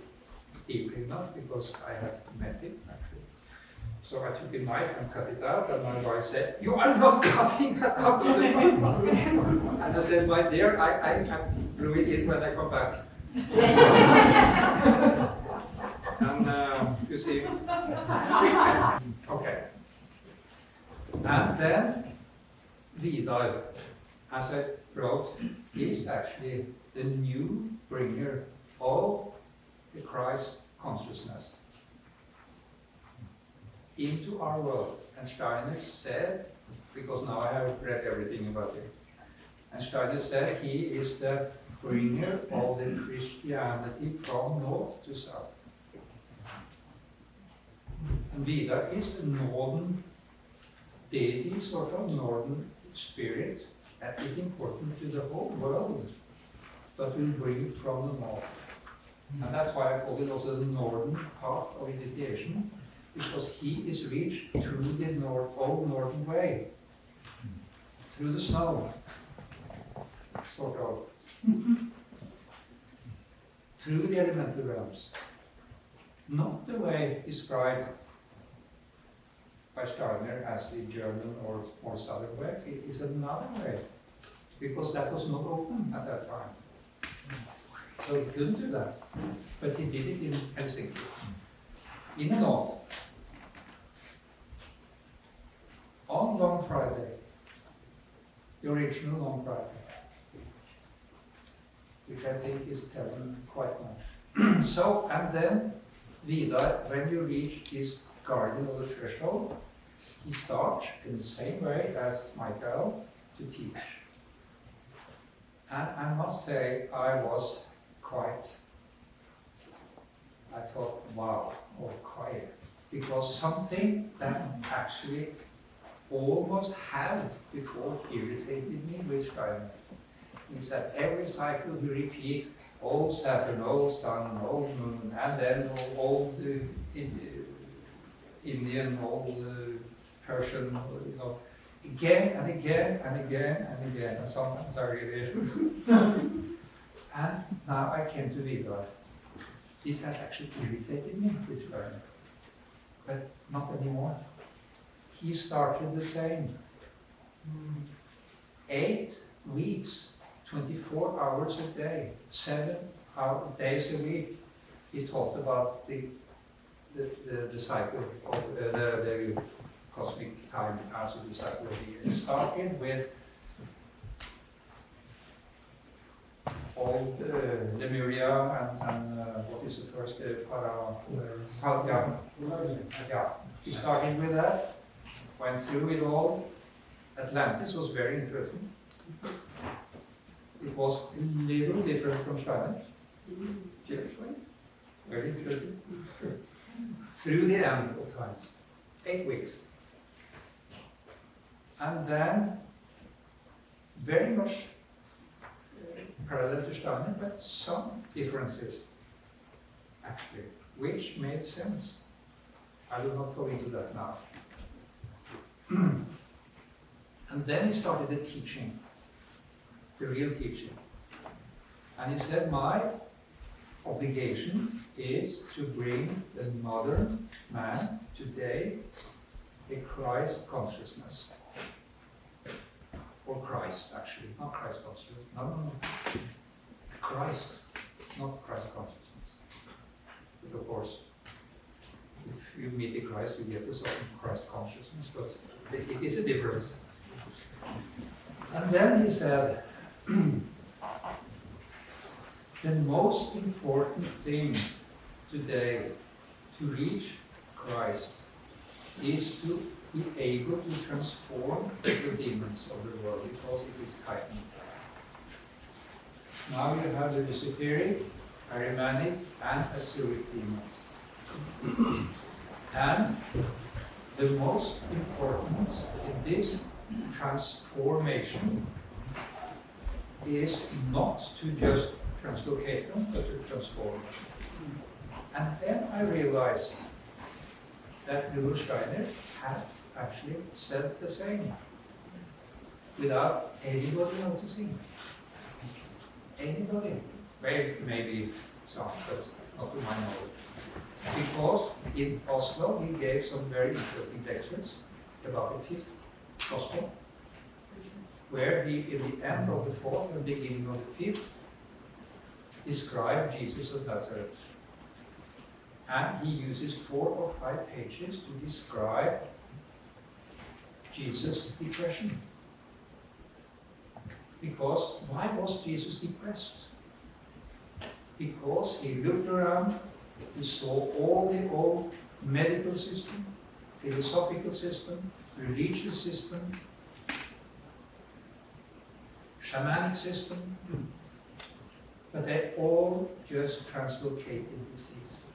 deeply enough because I had met him actually. So I took a knife and cut it out, and my wife said, "You are not cutting that out of the book." And I said, "My dear, I blew it in when I come back." And you see, okay. And then Vidar, as I wrote, is actually the new bringer of the Christ consciousness into our world. And Steiner said, because now I have read everything about him, and Steiner said he is the bringer of the Christianity from north to south. And Vidar is the northern deity, sort of northern spirit, that is important to the whole world, but will bring it from the north. And that's why I call it also the northern path of initiation, because he is reached through the old northern way. through the snow, sort of, through the elemental realms. Not the way described by Steiner as the German or more southern way. It is another way, because that was not open at that time. So he couldn't do that. But he did it in Helsinki, in the north, on Long Friday, the original Long Friday, which I think is telling quite much. So, and then Vidar, when you reach this garden of the threshold, he starts in the same way as Michael to teach. And I must say, I thought, wow, or quiet, because something that actually almost had before irritated me with Steiner is that every cycle we repeat, old Saturn, old Sun, old Moon, and then old Indian, old Persian, you know, again and again and again and again, and sometimes I really and now I came to Vidar. This has actually irritated me with Steiner, but not anymore. He started the same. 8 weeks, 24 hours a day, 7 days a week. He talked about the cycle of the cosmic time as the cycle of the year. It started with old Lemuria and what is the first yeah. He started with that, went through it all. Atlantis was very interesting. It was a little different from Steiner. Just right. Very interesting. Through the end of times. 8 weeks. And then, very much parallel to Steiner, but some differences, actually, which made sense. I will not go into that now. And then he started the teaching, the real teaching. And he said, my obligation is to bring the modern man today a Christ consciousness. Or Christ, actually, not Christ consciousness. No. Christ, not Christ consciousness. But of course, if you meet the Christ, you get a certain Christ consciousness, but it is a difference. And then he said, the most important thing today to reach Christ is to be able to transform the demons of the world, because it is tightening. Now you have the Luciferic, Arianic, and Asuric demons. And the most important in this transformation is not to just translocate them, but to transform them. And then I realized that Rudolf Steiner had actually said the same, without anybody noticing. Anybody. Well, maybe some, but not to my knowledge. Because in Oslo he gave some very interesting lectures about the 5th Gospel, where he, in the end of the 4th and beginning of the 5th, described Jesus of Nazareth. And he uses 4 or 5 pages to describe Jesus' depression. Because why was Jesus depressed? Because he looked around, he saw all the old medical system, philosophical system, religious system, shamanic system, but they all just translocated disease.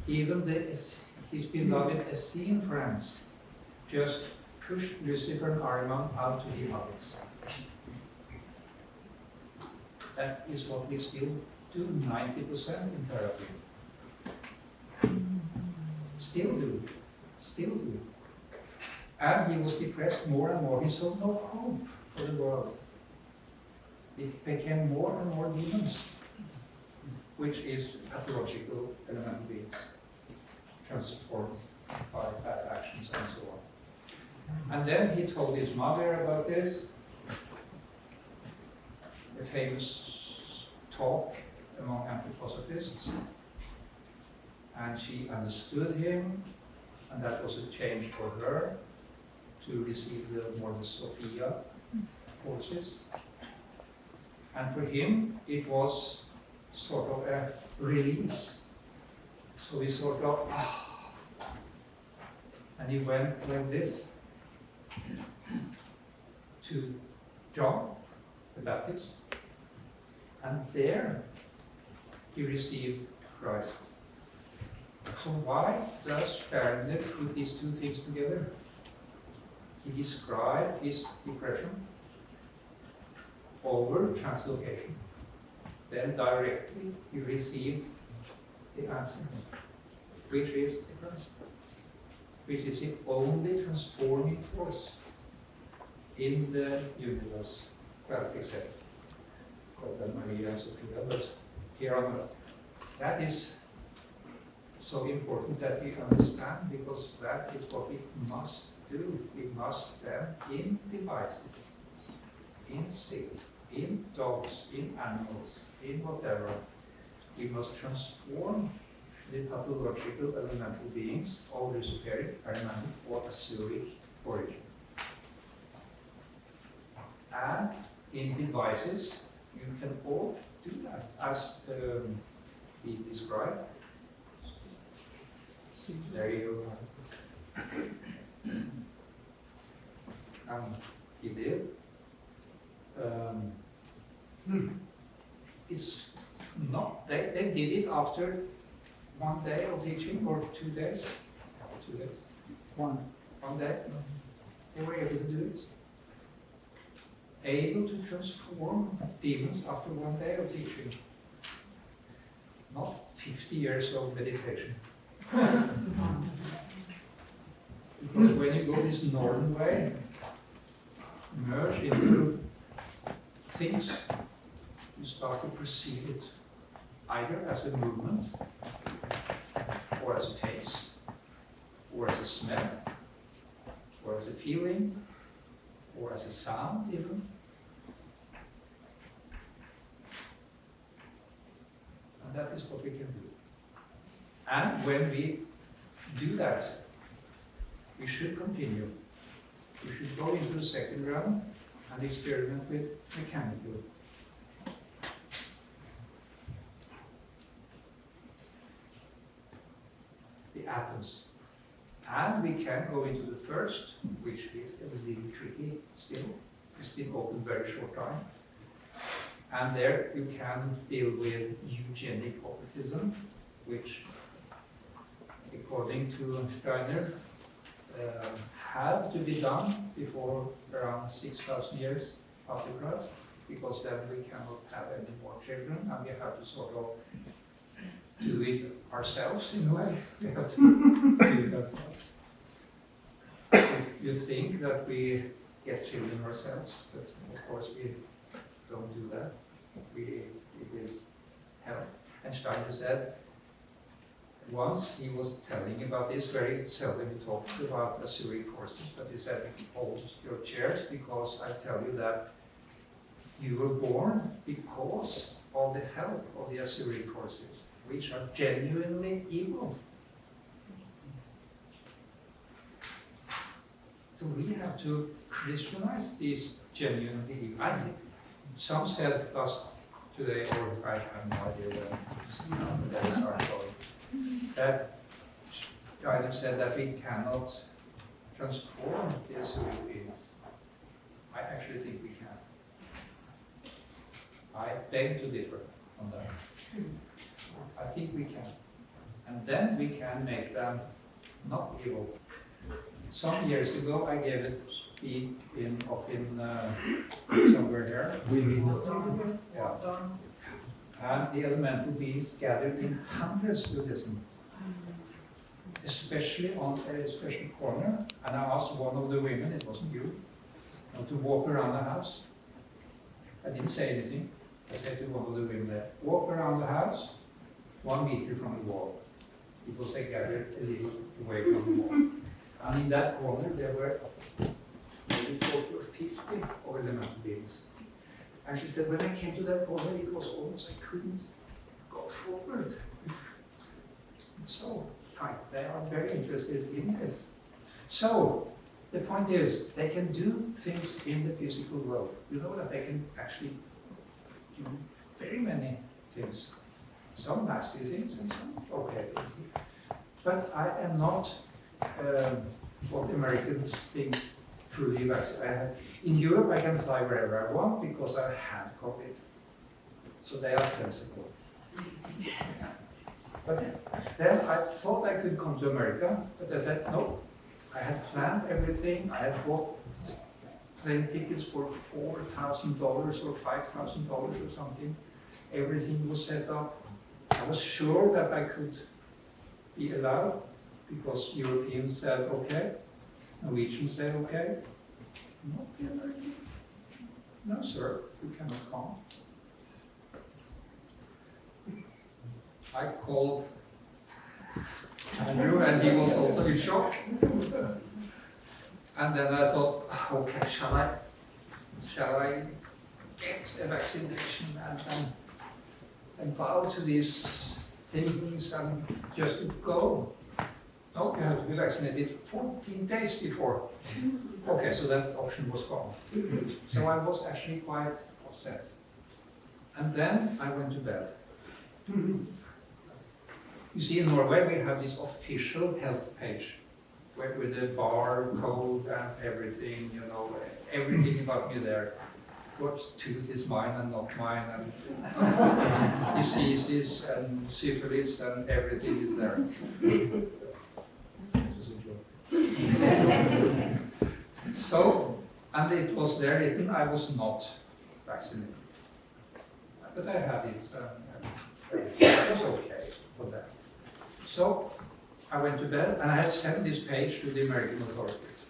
Even his beloved Essene friends just pushed Lucifer and Ariman out to the others. That is what we still do 90% in therapy. Still do. And he was depressed more and more. He saw no hope for the world. It became more and more demons, which is pathological elemental beings, transformed by bad actions and so on. And then he told his mother about this, a famous talk among anthroposophists, and she understood him, and that was a change for her to receive the more the Sophia courses. And for him, it was sort of a release. So he sort of, and he went like this to John the Baptist, and there he received Christ. So why does Steiner put these two things together? He described his depression over translocation. Then directly he received the answer, which is the Christ, which is the only transforming force in the universe. Well, except God and Maria and Sophia, but here on earth. That is so important that we understand, because that is what we must do. We must then, in devices, in sick, in dogs, in animals, in whatever, we must transform the pathological elemental beings of Luciferic, Arianic, or Asuric origin. And in devices, you can all do that, as he described. There you go. And he did. It's not, they did it after 1 day of teaching, or 2 days? 2 days. One day. They were able to do it. Able to transform demons after 1 day of teaching. Not 50 years of meditation. Because when you go this northern way, merge into things, you start to perceive it either as a movement, or as a face, or as a smell, or as a feeling, or as a sound even. And that is what we can do. And when we do that, we should continue. We should go into the second round and experiment with mechanical. The atoms. And we can go into the first, which is a little tricky still. It's been open very short time. And there you can deal with eugenic occultism, which, according to Steiner, have to be done before around 6,000 years after Christ, because then we cannot have any more children, and we have to sort of do it ourselves in a way. We have to do it ourselves. You think that we get children ourselves, but of course we don't do that. It is hell. And Steiner said, once he was telling about this, very seldom he talked about Asuric forces, but he said, hold your chairs, because I tell you that you were born because of the help of the Asuric forces, which are genuinely evil. So we have to Christianize these genuinely evil. I think some said last today, or I have no idea when that is our going, that Steiner said that we cannot transform the Asuric beings. I actually think we can. I beg to differ on that. I think we can. And then we can make them not evil. Some years ago I gave a speak up in somewhere here. Yeah. And the elemental beings gathered in hundreds to listen. especially on a special corner, and I asked one of the women, it wasn't you, to walk around the house. I didn't say anything. I said to one of the women there, walk around the house 1 meter from the wall, because they gathered a little away from the wall. And in that corner there were maybe 40 or 50 of elemental beings. And she said, when I came to that corner, it was almost I couldn't go forward. So tight. They are very interested in this. So the point is, they can do things in the physical world. You know that they can actually do very many things. Some nasty things and some okay things. But I am not what the Americans think fully vaccinated. In Europe, I can fly wherever I want because I had COVID. So they are sensible. But then I thought I could come to America, but I said no. I had planned everything. I had bought plane tickets for $4,000 or $5,000 or something. Everything was set up. I was sure that I could be allowed because Europeans said okay, Norwegians said okay. Not the American. No, sir, you cannot come. I called Andrew, and he was also in shock. And then I thought, okay, shall I get a vaccination and bow to these things and just to go? No, you have to be vaccinated 14 days before. Okay, so that option was gone. So I was actually quite upset. And then I went to bed. You see, in Norway we have this official health page with the barcode and everything, you know, everything about me there. What tooth is mine and not mine, and diseases and syphilis and everything is there. This was a joke. So, and it was there written I was not vaccinated. But I had it, it was okay for that. So, I went to bed and I had sent this page to the American authorities.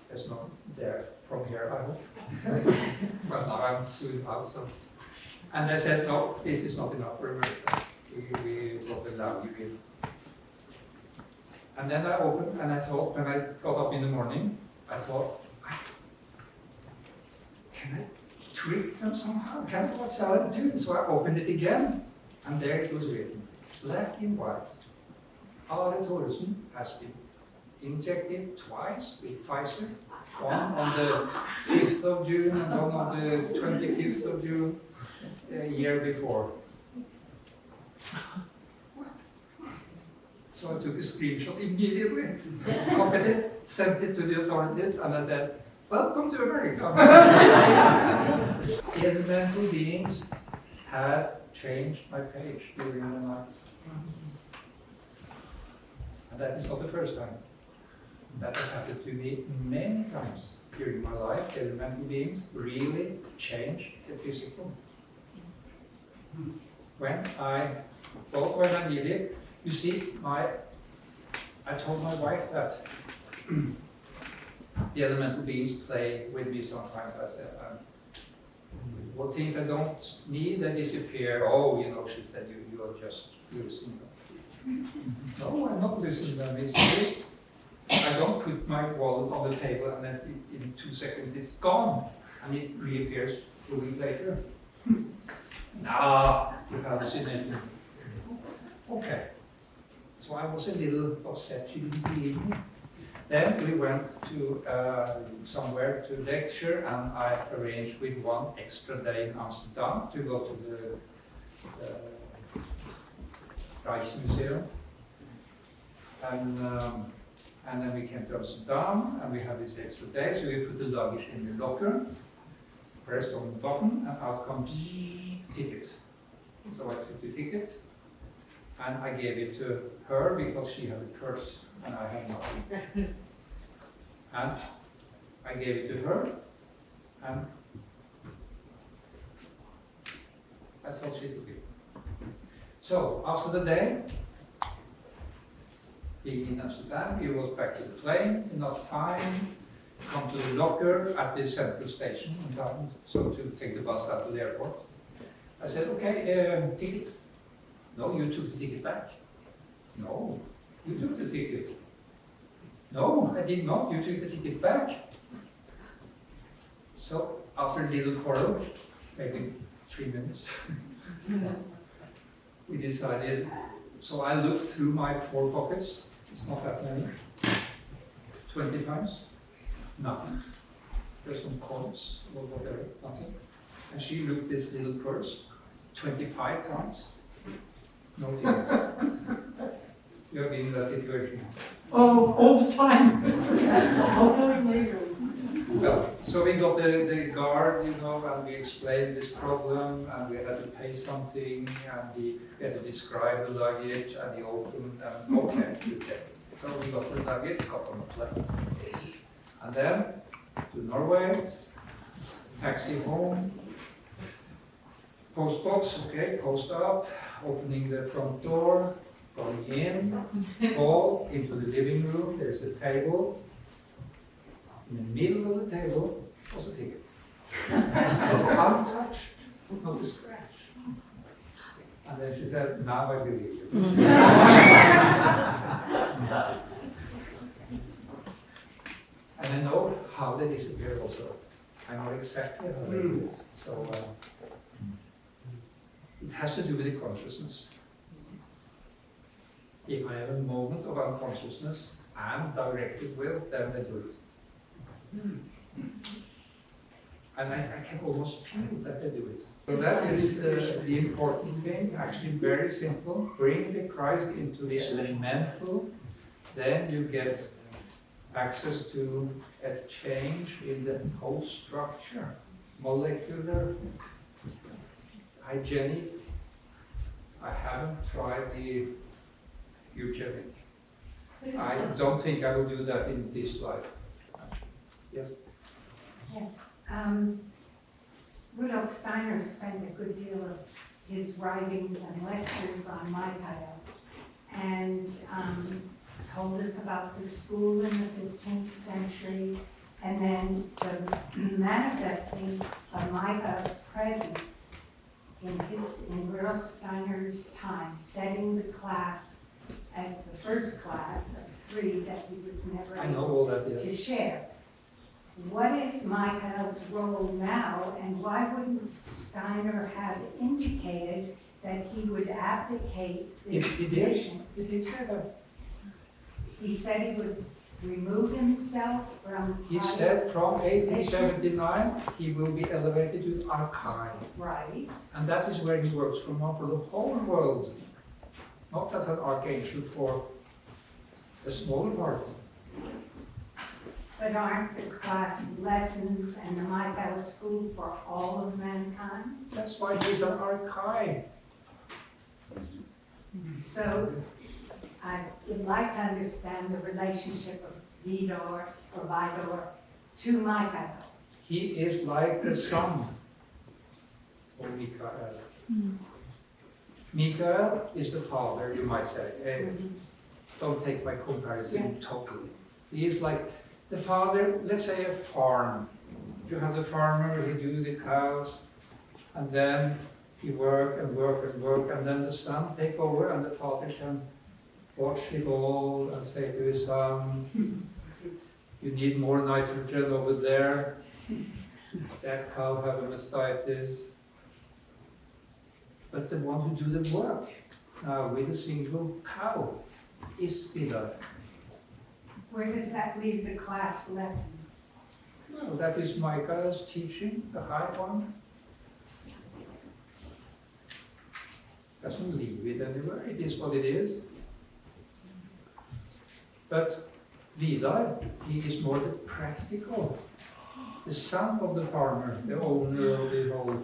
There's no there from here, I hope. Well, now I'm soon out, so. And they said, no, this is not enough for America. We won't allow you in. And then I opened and I thought, when I got up in the morning, I thought, can I trick them somehow? What shall I do? So I opened it again, and there it was written, black and white. Thoresen has been injected twice with Pfizer, one on the 5th of June and one on the 25th of June a year before. What? So I took a screenshot immediately, copied it, sent it to the authorities, and I said, welcome to America. Elemental beings had changed my page during the night. And that is not the first time. That has happened to me many times during my life. Elemental beings really change the physical. When I need it, you see, I told my wife that the elemental beings play with me sometimes. I said, what things I don't need, they disappear. Oh, you know, she said, you are just losing them. No, I'm not losing them. It's really, I don't put my wallet on the table and then in 2 seconds it's gone and it reappears a week later. Nah, you hallucinated. Okay. So I was a little upset, she didn't believe me. Then we went to somewhere to lecture, and I arranged with 1 extra day in Amsterdam to go to the Rijksmuseum. And then we came to Amsterdam, and we had this extra day, so we put the luggage in the locker, pressed on the button, and out comes ticket. So I took the ticket, and I gave it to her because she had a purse and I had nothing. And I gave it to her, and I thought she took it. So after the day, being in Amsterdam, he was back to the plane, enough time, come to the locker at the central station in town, so to take the bus out to the airport. I said, okay, ticket. No, you took the ticket back. No, you took the ticket. No, I did not, you took the ticket back. So, after a little quarrel, maybe 3 minutes, we decided, so I looked through my 4 pockets, it's not that many, 20 times, nothing. There's some coins or whatever, nothing. And she looked this little purse 25 times, no ticket. You have been in that situation. Oh, all the time. Oh, very amazing. Well, so we got the guard, you know, and we explained this problem, and we had to pay something, and we had to describe the luggage, and he opened, and okay, you take it. So we got the luggage, got on the plane. And then, to Norway, taxi home, post box, okay, post up, opening the front door, going in, go into the living room, there's a table. In the middle of the table was a ticket. Untouched, not a scratch. And then she said, now I believe you. And I know how they disappear also. I know exactly how they do it. So it has to do with the consciousness. If I have a moment of unconsciousness and directed will, then they do it. And I can almost feel that they do it. So that is the important thing, actually very simple. Bring the Christ into the elemental, then you get access to a change in the whole structure, molecular, hygienic. I haven't tried the eugenic. I don't think I will do that in this life. Yes. Yes. Rudolf Steiner spent a good deal of his writings and lectures on Michael, and told us about the school in the 15th century, and then the manifesting of Michael's presence in Rudolf Steiner's time, setting the class as the first class of 3 that he was never I know all that, to yes. share. What is Michael's role now, and why wouldn't Steiner have indicated that he would abdicate this He did. mission? He did say that. He said he would remove himself from He Christ's said from mission. 1879 he will be elevated to ArkLight. Right, And that is where he works from now for the whole world. Not as an archangel for a smaller part. but aren't the class lessons and the Michael school for all of mankind? That's why he's an archive. So I would like to understand the relationship of Vidar to Michael. He is like the son of Mikael. Mikael is the father, you might say. Don't take my comparison totally. He is like the father, let's say a farm. You have the farmer, he do the cows, and then he work and work and work, and then the son take over, and the father can watch it all and say to his son, you need more nitrogen over there. That cow have a mastitis. But the one who do the work now with a single cow is Vidar. Where does that leave the class lesson? Well, that is Michael's teaching, the high one. Doesn't leave it anywhere, it is what it is. But Vidar, he is more the practical, the son of the farmer, the owner of the whole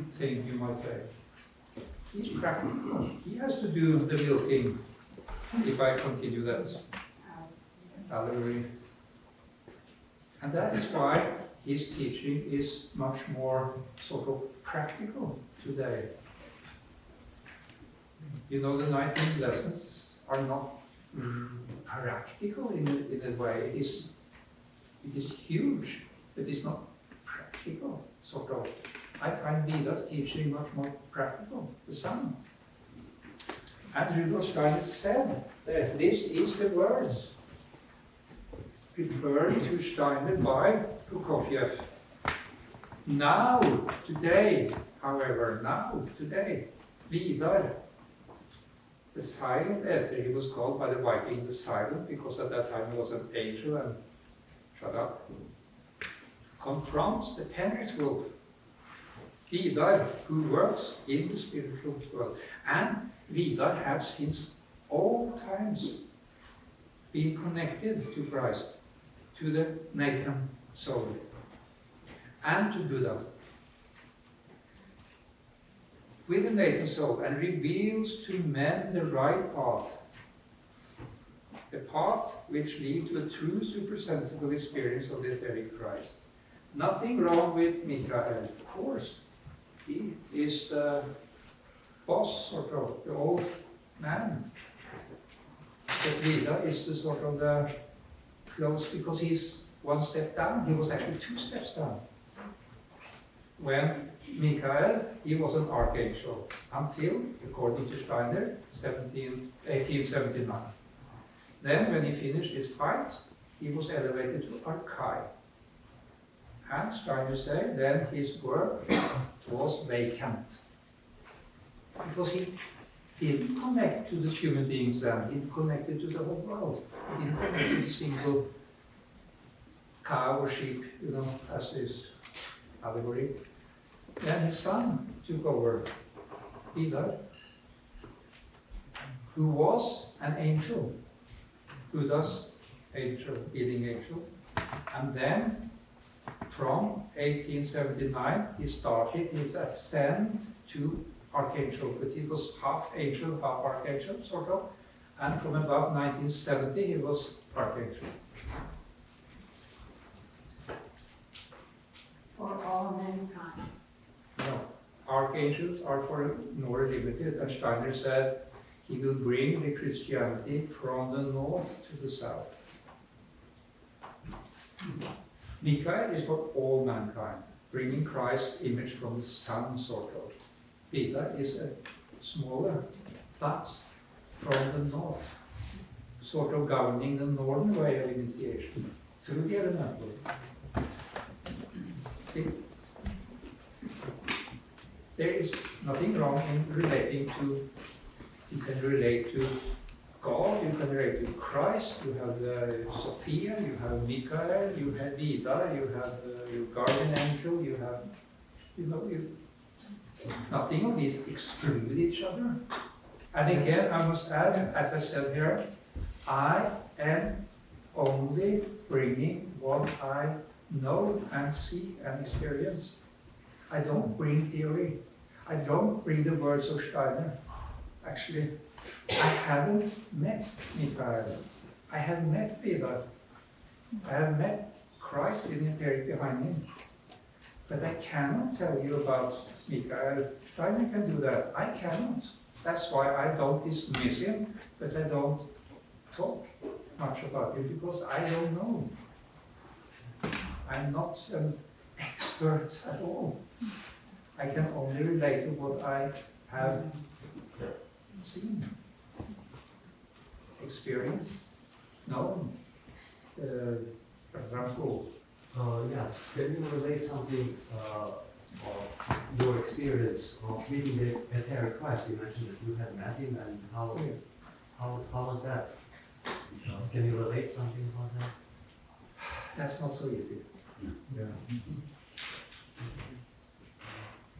thing, you might say. He's practical. He has to do the milking, if I continue that allegory. And that is why his teaching is much more sort of practical today. You know the 19 lessons, are not practical in a way. It is huge, but it's not practical, sort of. I find Vidar's teaching much more practical, the sun. And Rudolf Steiner said that this is the words referred to Steiner by Prokofiev. Now, today, however, Vidar, the silent essay, he was called by the Vikings the silent, because at that time he was an angel and shut up, confronts the Penrith wolf, Vidar, who works in the spiritual world. And Vidar has since all times been connected to Christ, to the Nathan soul, and to Buddha. With the Nathan soul, and reveals to men the right path. The path which leads to a true supersensible experience of the etheric Christ. Nothing wrong with Mikael, of course. He is the boss, sort of, the old man. But Vidar is the sort of the close, because he's one step down. He was actually 2 steps down. When Mikael, he was an archangel until, according to Steiner, 1879. Then, when he finished his fight, he was elevated to archai. And Steiner said, then his work was vacant. Because he didn't connect to the human beings then, he connected to the whole world. He didn't connect to the single cow or sheep, as this allegory. Then his son took over, Vidar, who was an angel, Buddha's angel, healing angel. And then, from 1879, he started his ascent to archangel, but he was half angel, half archangel, sort of. And from about 1970, he was archangel. For all mankind. No, archangels are for more limited, and Steiner said he will bring the Christianity from the north to the south. Mikael is for all mankind, bringing Christ's image from the sun, sort of. Vidar is a smaller, but from the north, sort of governing the northern way of initiation through the elemental. See? There is nothing wrong in relating to, you can relate to God, you can relate to Christ, you have Sophia, you have Mikael, you have Vidar, you have your guardian angel, you have, nothing of these exclude each other. And again, I must add, as I said here, I am only bringing what I know and see and experience. I don't bring theory. I don't bring the words of Steiner. Actually, I haven't met Mikael. I have met Vidar. I have met Christ in the etheric behind him. But I cannot tell you about Mikael. Steiner can do that. I cannot. That's why I don't dismiss him, but I don't talk much about him, because I don't know. I'm not an expert at all. I can only relate to what I have seen, experienced, known. Franco. Yes, can you relate something of your experience of meeting the etheric Christ? You mentioned that you had met him, and how was that? Can you relate something about that? That's not so easy. Yeah.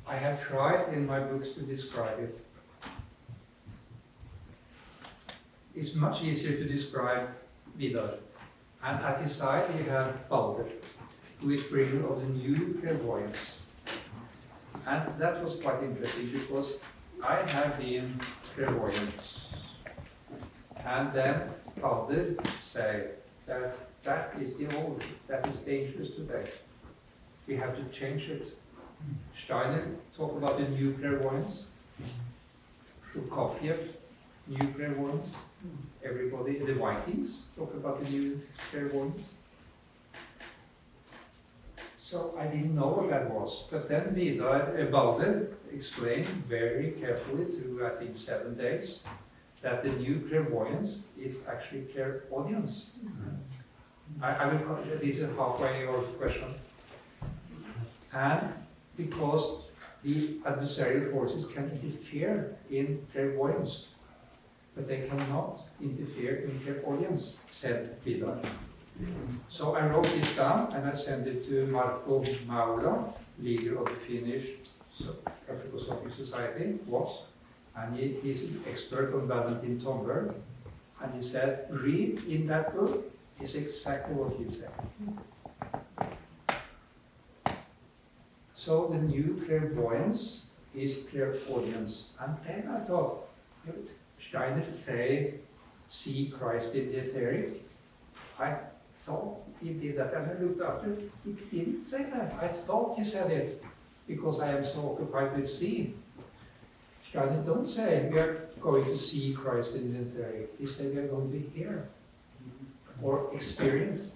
I have tried in my books to describe it. It's much easier to describe Vidar. And at his side we have Balder, who is bringer of the new clairvoyance. And that was quite interesting, because I have been clairvoyant. And then Balder said that is the old, that is dangerous today. We have to change it. Steiner talked about the new clairvoyance. Prokofiev, new clairvoyance. Everybody, the Vikings talk about the new clairvoyance. So I didn't know what that was, but then Vidar Balder explained very carefully through, I think, 7 days, that the new clairvoyance is actually clairaudience. I will call this is halfway your question. And because the adversarial forces can interfere in clairvoyance, but they cannot interfere in clairaudience, said Vidar. So I wrote this down and I sent it to Marko Maula, leader of the Finnish Anthroposophic Society, and he's an expert on Valentin Tomberg, and he said, read in that book is exactly what he said. So the new clairvoyance is clairaudience. And then I thought, Steiner say, see Christ in the etheric. I thought he did that, and I looked after, he didn't say that. I thought he said it, because I am so occupied with seeing. Steiner don't say we are going to see Christ in the etheric. He said we are going to hear or experience.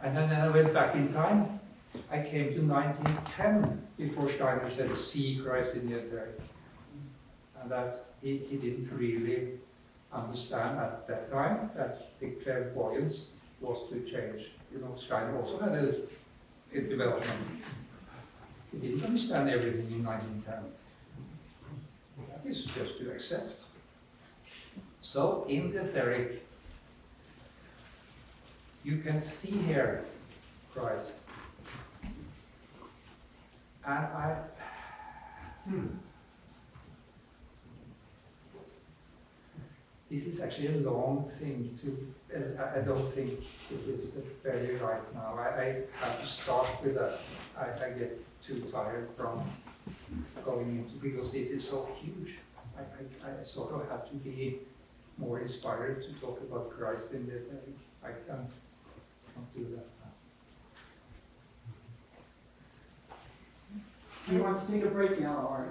And then I went back in time. I came to 1910 before Steiner said see Christ in the etheric. And that he didn't really understand at that time that the clairvoyance was to change. You know, Steiner also had a development. He didn't understand everything in 1910. That is just to accept. So in the etheric, you can see here Christ. And this is actually a long thing to, I don't think it is very right now. I have to start with that. I get too tired from going into, because this is so huge. I sort of have to be more inspired to talk about Christ in this. I can't do that now. Do you want to take a break now, or?